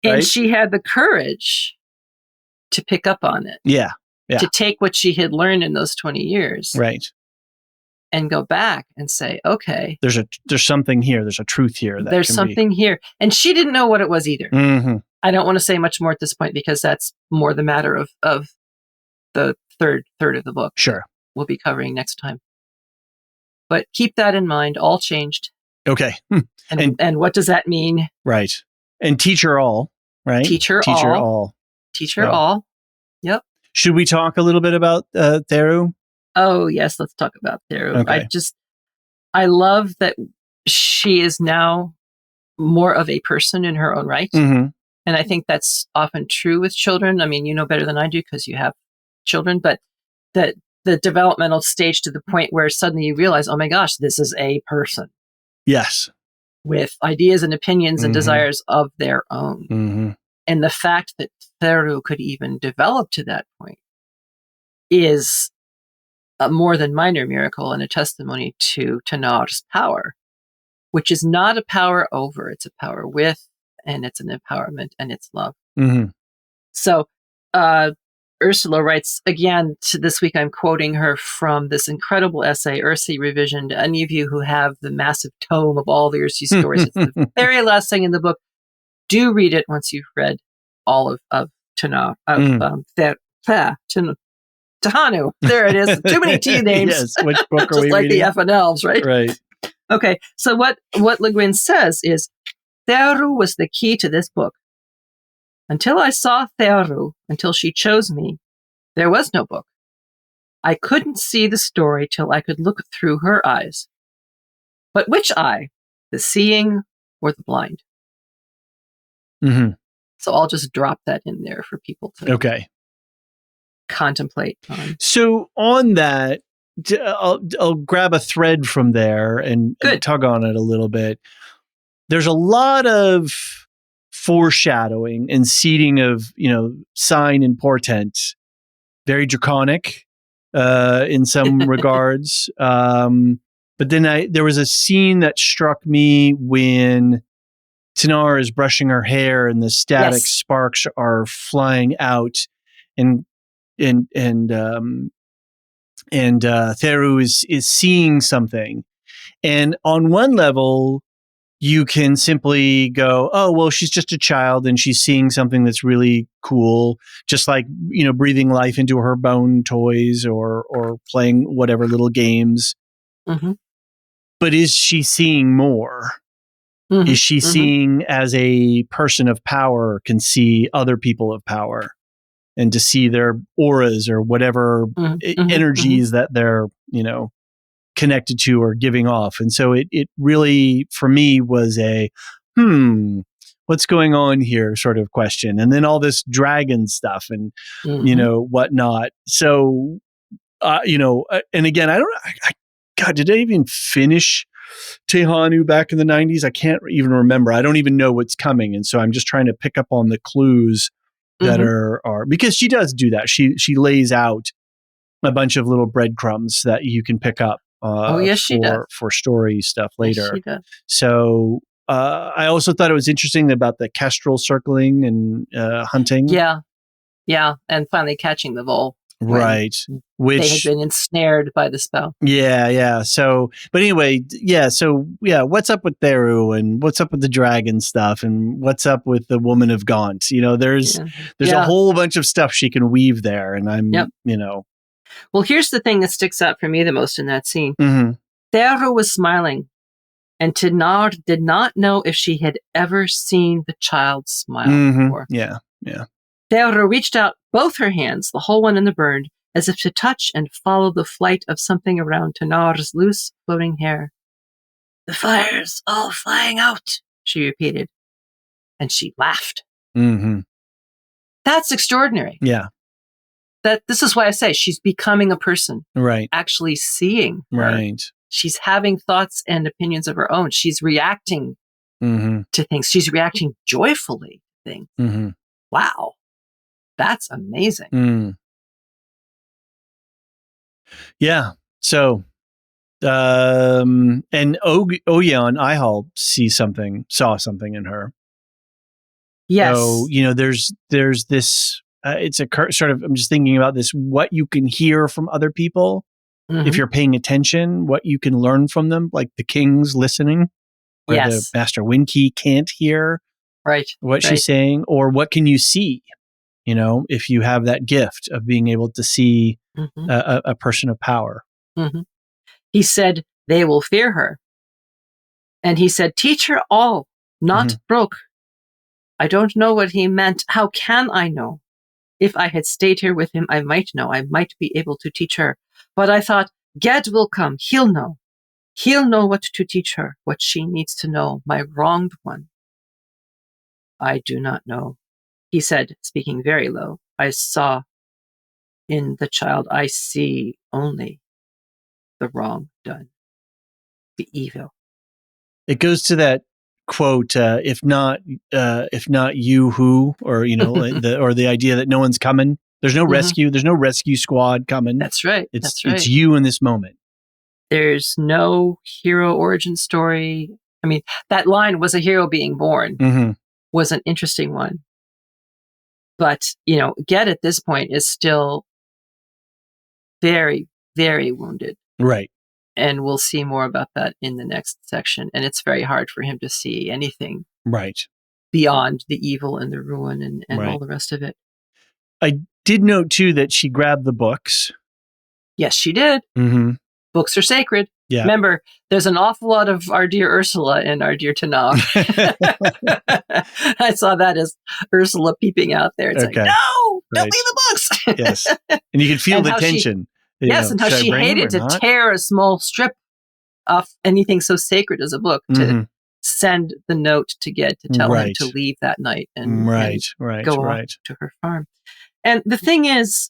[SPEAKER 1] Right?
[SPEAKER 2] And she had the courage to pick up on it.
[SPEAKER 1] Yeah.
[SPEAKER 2] To take what she had learned in those 20 years.
[SPEAKER 1] Right.
[SPEAKER 2] And go back and say, okay.
[SPEAKER 1] There's something here. There's a truth here.
[SPEAKER 2] There's something here. And she didn't know what it was either. I don't want to say much more at this point because that's more the matter of the third of the book.
[SPEAKER 1] Sure.
[SPEAKER 2] We'll be covering next time. But keep that in mind. All changed.
[SPEAKER 1] Okay.
[SPEAKER 2] And what does that mean?
[SPEAKER 1] Right. And teach her all. Right.
[SPEAKER 2] Teach her all. Yep.
[SPEAKER 1] Should we talk a little bit about Theru?
[SPEAKER 2] Oh, yes. Let's talk about Theru.
[SPEAKER 1] Okay.
[SPEAKER 2] I love that she is now more of a person in her own right. And I think that's often true with children. I mean, you know better than I do because you have children, but the developmental stage to the point where suddenly you realize, oh my gosh, this is a person.
[SPEAKER 1] Yes.
[SPEAKER 2] With ideas and opinions and desires of their own. And the fact that Theru could even develop to that point is a more than minor miracle and a testimony to Tenar's power, which is not a power over, it's a power with, and it's an empowerment and it's love. So Ursula writes, again, this week I'm quoting her from this incredible essay, Earthsea Revision. To any of you who have the massive tome of all the Earthsea stories, it's the very last thing in the book. Do read it once you've read all of Tenar, Tehanu. There it is. Too many T names.
[SPEAKER 1] Yes. Which book are
[SPEAKER 2] just
[SPEAKER 1] we
[SPEAKER 2] like
[SPEAKER 1] reading?
[SPEAKER 2] the F and Elves, right?
[SPEAKER 1] Right.
[SPEAKER 2] Okay. So what LeGuin says is, Theru was the key to this book. Until I saw Theru, until she chose me, there was no book. I couldn't see the story till I could look through her eyes. But which eye? The seeing or the blind? So I'll just drop that in there for people to contemplate on.
[SPEAKER 1] So on that, I'll grab a thread from there and tug on it a little bit. There's a lot of foreshadowing and seeding of, sign and portent. Very draconic in some regards. But then there was a scene that struck me when Tenar is brushing her hair and the static sparks are flying out, and Theru is seeing something. And on one level, you can simply go, oh, well, she's just a child and she's seeing something that's really cool, just like, breathing life into her bone toys or playing whatever little games. But is she seeing more? Is she seeing as a person of power can see other people of power and to see their auras or whatever energies that they're, connected to or giving off? And so it really, for me, was a, what's going on here sort of question. And then all this dragon stuff and, whatnot. So, and again, God, did I even finish Tehanu back in the 90s? I can't even remember. I don't even know what's coming. And so I'm just trying to pick up on the clues that are because she does do that. She lays out a bunch of little breadcrumbs that you can pick up for story stuff later.
[SPEAKER 2] Yes, she does.
[SPEAKER 1] So I also thought it was interesting about the kestrel circling and hunting.
[SPEAKER 2] Yeah. And finally catching the vole.
[SPEAKER 1] Right. Which
[SPEAKER 2] they had been ensnared by the spell.
[SPEAKER 1] Yeah. So, but anyway, what's up with Theru and what's up with the dragon stuff and what's up with the woman of Gaunt? There's a whole bunch of stuff she can weave there. And I'm,
[SPEAKER 2] Well, here's the thing that sticks out for me the most in that scene.
[SPEAKER 1] Mm-hmm.
[SPEAKER 2] Theru was smiling, and Tenar did not know if she had ever seen the child smile before.
[SPEAKER 1] Yeah.
[SPEAKER 2] Theru reached out both her hands, the whole one and the burned, as if to touch and follow the flight of something around Tenar's loose, floating hair. "The fire's all flying out," she repeated. And she laughed.
[SPEAKER 1] Mm-hmm.
[SPEAKER 2] That's extraordinary.
[SPEAKER 1] Yeah.
[SPEAKER 2] This is why I say she's becoming a person.
[SPEAKER 1] Right.
[SPEAKER 2] Actually seeing her.
[SPEAKER 1] Right.
[SPEAKER 2] She's having thoughts and opinions of her own. She's reacting to things. She's reacting joyfully to things.
[SPEAKER 1] Mm-hmm.
[SPEAKER 2] Wow. That's amazing.
[SPEAKER 1] Mm. Yeah. So, and Oya and Ihal saw something in her.
[SPEAKER 2] Yes.
[SPEAKER 1] So, there's this, it's a sort of, I'm just thinking about this, what you can hear from other people. If you're paying attention, what you can learn from them, like the king's listening, where the Master Winky can't hear what she's saying, or what can you see? If you have that gift of being able to see a person of power.
[SPEAKER 2] Mm-hmm. He said, "They will fear her." And he said, "Teach her all, not broke." I don't know what he meant. How can I know? If I had stayed here with him, I might know. I might be able to teach her. But I thought, Ged will come. He'll know. He'll know what to teach her, what she needs to know, my wronged one. I do not know. He said, speaking very low, "I saw in the child, I see only the wrong done, the evil."
[SPEAKER 1] It goes to that quote, if not you, who, or, the idea that no one's coming. There's no rescue. There's no rescue squad coming.
[SPEAKER 2] That's right.
[SPEAKER 1] It's you in this moment.
[SPEAKER 2] There's no hero origin story. I mean, that line, "was a hero being born," was an interesting one. But, Ged at this point is still very, very wounded.
[SPEAKER 1] Right.
[SPEAKER 2] And we'll see more about that in the next section. And it's very hard for him to see anything beyond the evil and the ruin and all the rest of it.
[SPEAKER 1] I did note, too, that she grabbed the books.
[SPEAKER 2] Yes, she did.
[SPEAKER 1] Mm-hmm.
[SPEAKER 2] Books are sacred.
[SPEAKER 1] Yeah.
[SPEAKER 2] Remember, there's an awful lot of our dear Ursula and our dear Tenar. I saw that as Ursula peeping out there. It's like, no, don't leave the books.
[SPEAKER 1] Yes. And you can feel the tension.
[SPEAKER 2] And how she hated to tear a small strip off anything so sacred as a book to send the note to Ged to tell him to leave that night and go off to her farm. And the thing is,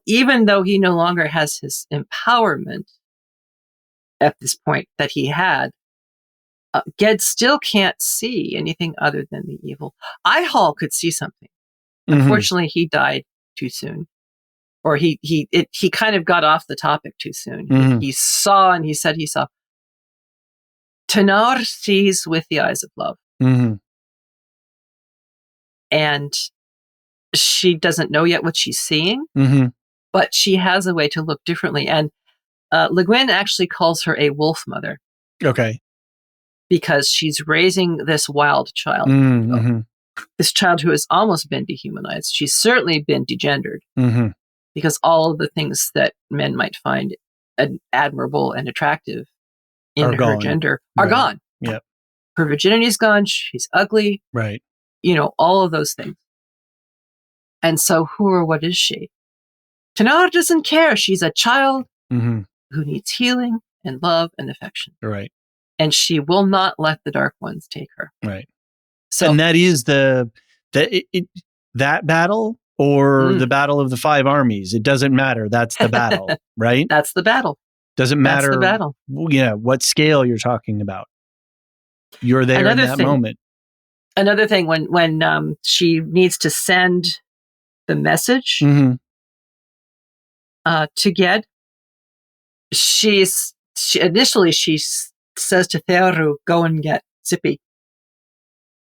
[SPEAKER 2] even though he no longer has his empowerment at this point that he had, Ged still can't see anything other than the evil. Ihal could see something. Unfortunately, he died too soon. Or he kind of got off the topic too soon. He saw, and he said he saw. Tenar sees with the eyes of love. And she doesn't know yet what she's seeing, but she has a way to look differently. And LeGuin actually calls her a wolf mother.
[SPEAKER 1] Okay.
[SPEAKER 2] Because she's raising this wild child. This child who has almost been dehumanized. She's certainly been degendered. Because all of the things that men might find admirable and attractive in her gender are gone.
[SPEAKER 1] Yep.
[SPEAKER 2] Her virginity is gone. She's ugly.
[SPEAKER 1] Right.
[SPEAKER 2] All of those things. And so who or what is she? Tenar doesn't care. She's a child who needs healing and love and affection.
[SPEAKER 1] Right.
[SPEAKER 2] and she will not let the Dark Ones take her.
[SPEAKER 1] Right.
[SPEAKER 2] So,
[SPEAKER 1] and that is that battle or the battle of the 5 armies. It doesn't matter. That's the battle, right?
[SPEAKER 2] That's the battle.
[SPEAKER 1] Doesn't matter.
[SPEAKER 2] That's the battle.
[SPEAKER 1] Yeah, what scale you're talking about. You're there in that moment.
[SPEAKER 2] Another thing, when she needs to send the message to Ged, she initially says to Tehanu, go and get Zippy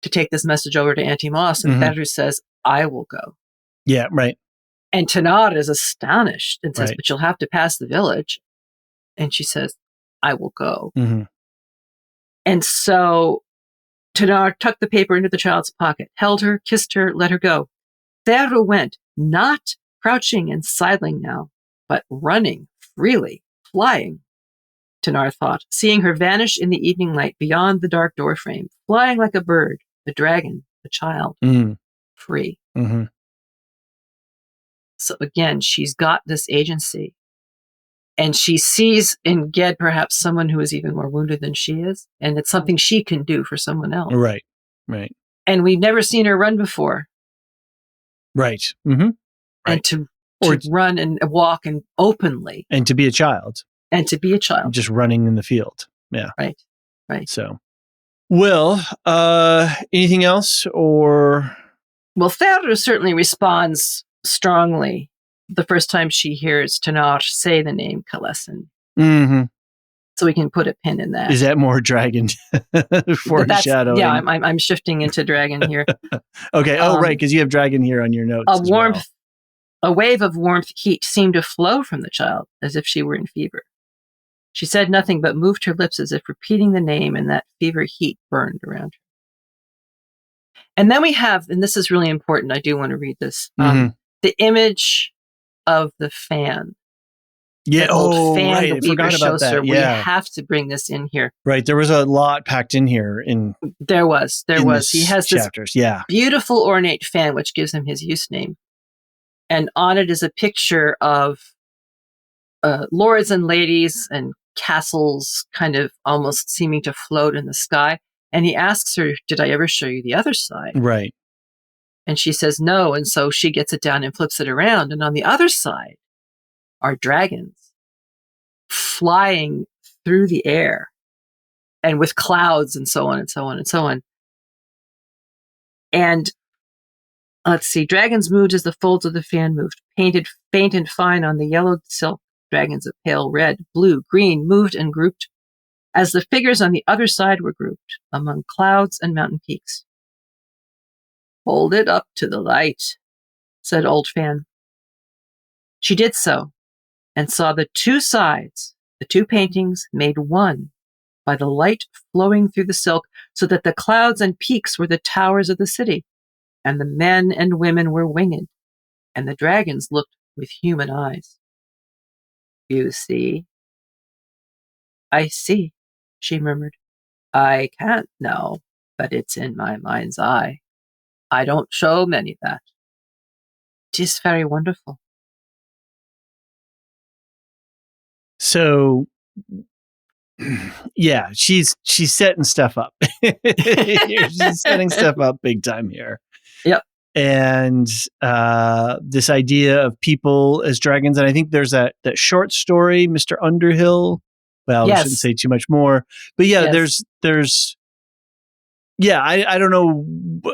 [SPEAKER 2] to take this message over to Auntie Moss, and Tehanu says, I will go.
[SPEAKER 1] Yeah, right.
[SPEAKER 2] And Tenar is astonished and says,
[SPEAKER 1] right.
[SPEAKER 2] but you'll have to pass the village. And she says, I will go. And so Tenar tucked the paper into the child's pocket, held her, kissed her, let her go. Tehanu went, not crouching and sidling now, but running freely, flying, Tenar thought, seeing her vanish in the evening light beyond the dark doorframe, flying like a bird, a dragon, a child, free. So again, she's got this agency. And she sees in Ged perhaps someone who is even more wounded than she is. And it's something she can do for someone else.
[SPEAKER 1] Right.
[SPEAKER 2] And we've never seen her run before.
[SPEAKER 1] Right.
[SPEAKER 2] And to run and walk and openly.
[SPEAKER 1] And to be a child.
[SPEAKER 2] Just
[SPEAKER 1] running in the field. Yeah.
[SPEAKER 2] Right.
[SPEAKER 1] So, well, anything else or?
[SPEAKER 2] Well, Tehanu certainly responds strongly the first time she hears Tenar say the name Kalesin. So we can put a pin in that.
[SPEAKER 1] Is that more dragon foreshadowing?
[SPEAKER 2] Yeah, I'm shifting into dragon here.
[SPEAKER 1] Okay. Right, because you have dragon here on your notes.
[SPEAKER 2] A wave of warmth heat seemed to flow from the child, as if she were in fever. She said nothing but moved her lips as if repeating the name, and that fever heat burned around her. And then we have, and this is really important, I do want to read this, the image of the fan.
[SPEAKER 1] Yeah,
[SPEAKER 2] fan
[SPEAKER 1] right.
[SPEAKER 2] that Weaver shows her. We have to bring this in here.
[SPEAKER 1] Right, there was a lot packed in here.
[SPEAKER 2] There was. He has
[SPEAKER 1] chapters.
[SPEAKER 2] This beautiful ornate fan, which gives him his use name. And on it is a picture of lords and ladies and castles kind of almost seeming to float in the sky. And he asks her, did I ever show you the other side?
[SPEAKER 1] Right.
[SPEAKER 2] And she says no. And so she gets it down and flips it around. And on the other side are dragons flying through the air and with clouds and so on and so on and so on. And let's see, dragons moved as the folds of the fan moved, painted faint and fine on the yellowed silk. Dragons of pale red, blue, green moved and grouped as the figures on the other side were grouped among clouds and mountain peaks. Hold it up to the light, said Old Fan. She did so and saw the two sides, the two paintings made one by the light flowing through the silk, so that the clouds and peaks were the towers of the city, and the men and women were winged, and the dragons looked with human eyes. You see? I see, she murmured. I can't now, but it's in my mind's eye. I don't show many that. 'Tis very wonderful.
[SPEAKER 1] So, yeah, she's setting stuff up. She's setting stuff up big time here.
[SPEAKER 2] Yep.
[SPEAKER 1] And this idea of people as dragons, and I think there's that short story, Mr. Underhill. Well, I shouldn't say too much more, but yeah, there's. Yeah, I don't know.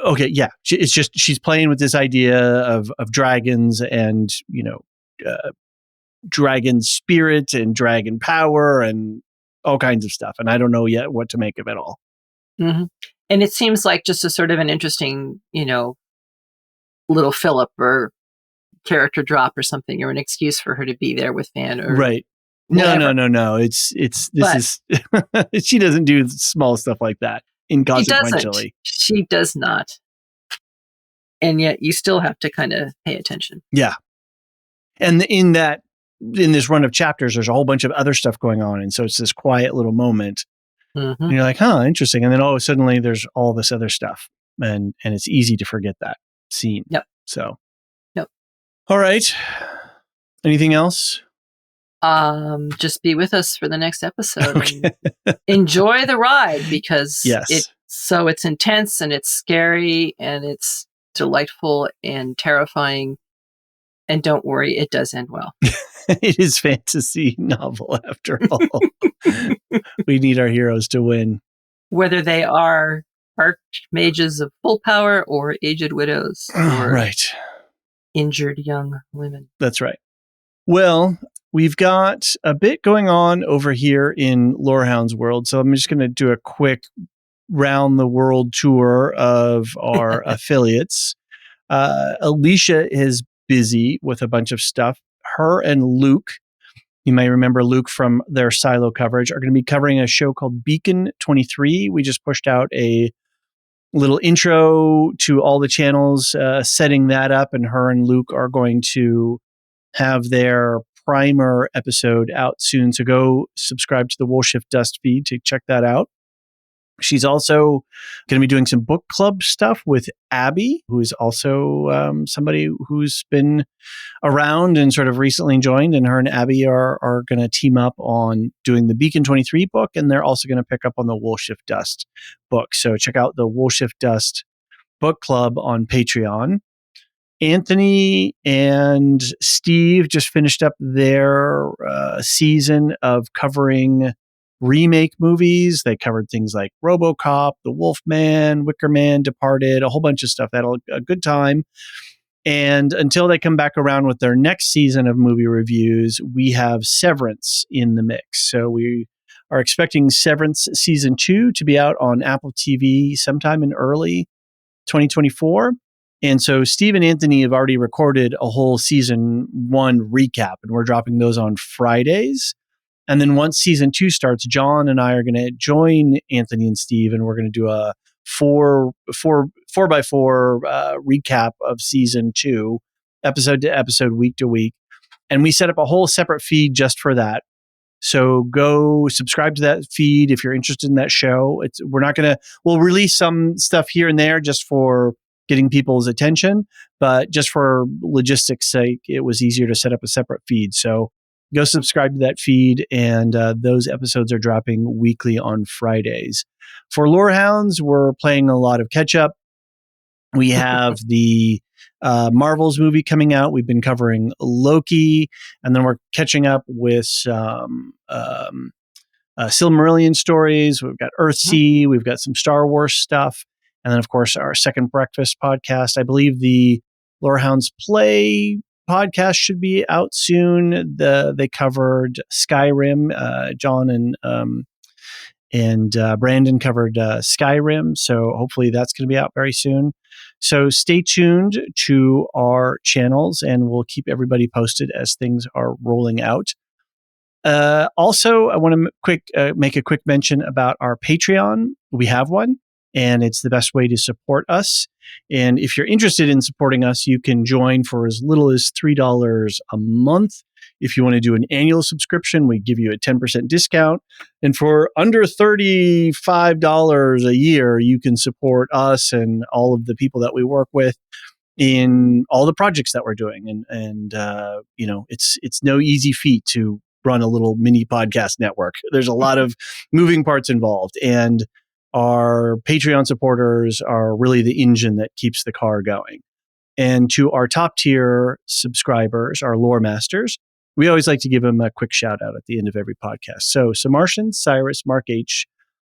[SPEAKER 1] Okay, yeah, it's just she's playing with this idea of dragons and dragon spirit and dragon power and all kinds of stuff, and I don't know yet what to make of it all.
[SPEAKER 2] And it seems like just a sort of an interesting, little fill-up or character drop or something, or an excuse for her to be there with Fan. Or
[SPEAKER 1] right?
[SPEAKER 2] whatever.
[SPEAKER 1] No. She doesn't do small stuff like that. Inconsequentially.
[SPEAKER 2] She does not. And yet you still have to kind of pay attention.
[SPEAKER 1] Yeah. And in this run of chapters, there's a whole bunch of other stuff going on. And so it's this quiet little moment. And you're like, interesting. And then suddenly there's all this other stuff. And it's easy to forget that scene.
[SPEAKER 2] Yep.
[SPEAKER 1] So.
[SPEAKER 2] Yep.
[SPEAKER 1] All right. Anything else?
[SPEAKER 2] Just be with us for the next episode
[SPEAKER 1] Okay.
[SPEAKER 2] and enjoy the ride, because
[SPEAKER 1] Yes.
[SPEAKER 2] it's intense and it's scary and it's delightful and terrifying. And don't worry, it does end well.
[SPEAKER 1] It is fantasy novel after all. We need our heroes to win.
[SPEAKER 2] Whether they are archmages of full power or aged widows or
[SPEAKER 1] Right.
[SPEAKER 2] injured young women.
[SPEAKER 1] That's right. Well, we've got a bit going on over here in Lorehounds world, so I'm just going to do a quick round the world tour of our affiliates. Elysia is busy with a bunch of stuff. Her and Luke, you may remember Luke from their Silo coverage, are going to be covering a show called Beacon 23. We just pushed out a little intro to all the channels, setting that up, and her and Luke are going to have their primer episode out soon. So go subscribe to the Woolshift Dust feed to check that out. She's also going to be doing some book club stuff with Abby, who is also somebody who's been around and sort of recently joined. And her and Abby are going to team up on doing the Beacon 23 book. And they're also going to pick up on the Woolshift Dust book. So check out the Woolshift Dust book club on Patreon. Anthony and Steve just finished up their season of covering remake movies. They covered things like RoboCop, The Wolfman, Wicker Man, Departed, a whole bunch of stuff. They had a good time. And until they come back around with their next season of movie reviews, we have Severance in the mix. So we are expecting Severance Season 2 to be out on Apple TV sometime in early 2024. And so Steve and Anthony have already recorded a whole Season 1 recap, and we're dropping those on Fridays. And then once Season 2 starts, John and I are going to join Anthony and Steve, and we're going to do a 4x4 recap of Season 2, episode to episode, week to week. And we set up a whole separate feed just for that. So go subscribe to that feed if you're interested in that show. We'll release some stuff here and there just for getting people's attention, but just for logistics sake, it was easier to set up a separate feed. So go subscribe to that feed, and those episodes are dropping weekly on Fridays. For Lorehounds, we're playing a lot of catch up. We have the Marvels movie coming out. We've been covering Loki, and then we're catching up with Silmarillion stories. We've got Earthsea. We've got some Star Wars stuff. And then, of course, our Second Breakfast podcast. I believe the Lorehounds Play podcast should be out soon. They covered Skyrim. John and Brandon covered Skyrim. So hopefully that's going to be out very soon. So stay tuned to our channels, and we'll keep everybody posted as things are rolling out. Also, I want to make a quick mention about our Patreon. We have one, and it's the best way to support us. And if you're interested in supporting us, you can join for as little as $3 a month. If you want to do an annual subscription, we give you a 10% discount. And for under $35 a year, you can support us and all of the people that we work with in all the projects that we're doing. And it's no easy feat to run a little mini podcast network. There's a lot of moving parts involved, and our Patreon supporters are really the engine that keeps the car going. And to our top tier subscribers, our lore masters, we always like to give them a quick shout out at the end of every podcast. So Samartian, Cyrus, Mark H,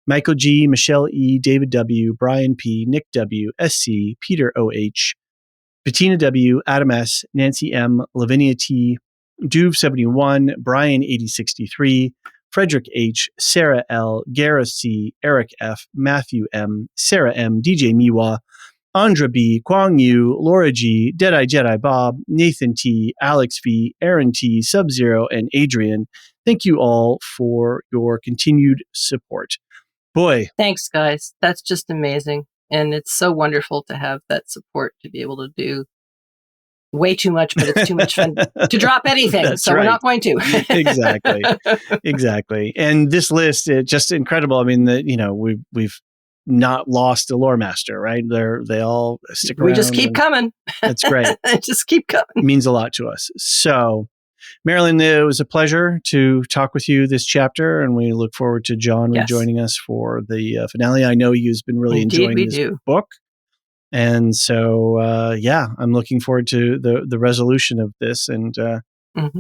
[SPEAKER 1] Michael G, Michelle E, David W, Brian P, Nick W, SC, Peter OH, Bettina W, Adam S, Nancy M, Lavinia T, Duve71, Brian 8063, Frederick H, Sarah L, Gareth C, Eric F, Matthew M, Sarah M, DJ Miwa, Andra B, Kwang Yu, Laura G, Deadeye Jedi Bob, Nathan T, Alex V, Aaron T, Sub-Zero, and Adrian. Thank you all for your continued support. Boy.
[SPEAKER 2] Thanks, guys. That's just amazing. And it's so wonderful to have that support to be able to do way too much, but it's too much fun to drop anything.
[SPEAKER 1] That's
[SPEAKER 2] so
[SPEAKER 1] right.
[SPEAKER 2] We're not going to.
[SPEAKER 1] Exactly. And this list, it's just incredible. I mean, we've not lost a lore master, right? They all stick around.
[SPEAKER 2] We just keep coming.
[SPEAKER 1] That's great.
[SPEAKER 2] Just keep coming.
[SPEAKER 1] It means a lot to us. So Marilyn, it was a pleasure to talk with you this chapter, and we look forward to John rejoining us for the finale. I know you've been really enjoying this book. And so, I'm looking forward to the resolution of this and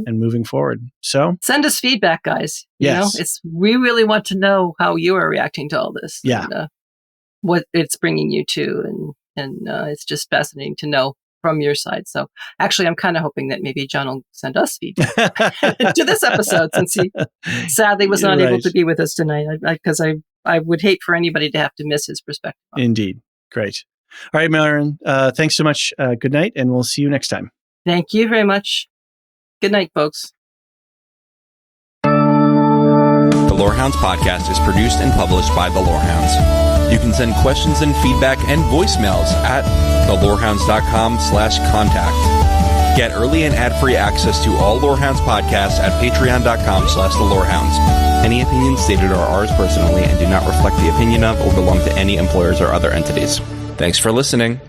[SPEAKER 1] moving forward. So
[SPEAKER 2] send us feedback, guys. You know, we really want to know how you are reacting to all this.
[SPEAKER 1] Yeah.
[SPEAKER 2] And, what it's bringing you to. And it's just fascinating to know from your side. So actually, I'm kind of hoping that maybe John will send us feedback to this episode, since he sadly was not able to be with us tonight, because I would hate for anybody to have to miss his perspective.
[SPEAKER 1] Indeed. Great. All right, Marilyn, thanks so much. Good night, and we'll see you next time.
[SPEAKER 2] Thank you very much. Good night, folks.
[SPEAKER 3] The Lorehounds podcast is produced and published by The Lorehounds. You can send questions and feedback and voicemails at thelorehounds.com/contact. Get early and ad-free access to all Lorehounds podcasts at patreon.com/thelorehounds. Any opinions stated are ours personally and do not reflect the opinion of or belong to any employers or other entities. Thanks for listening.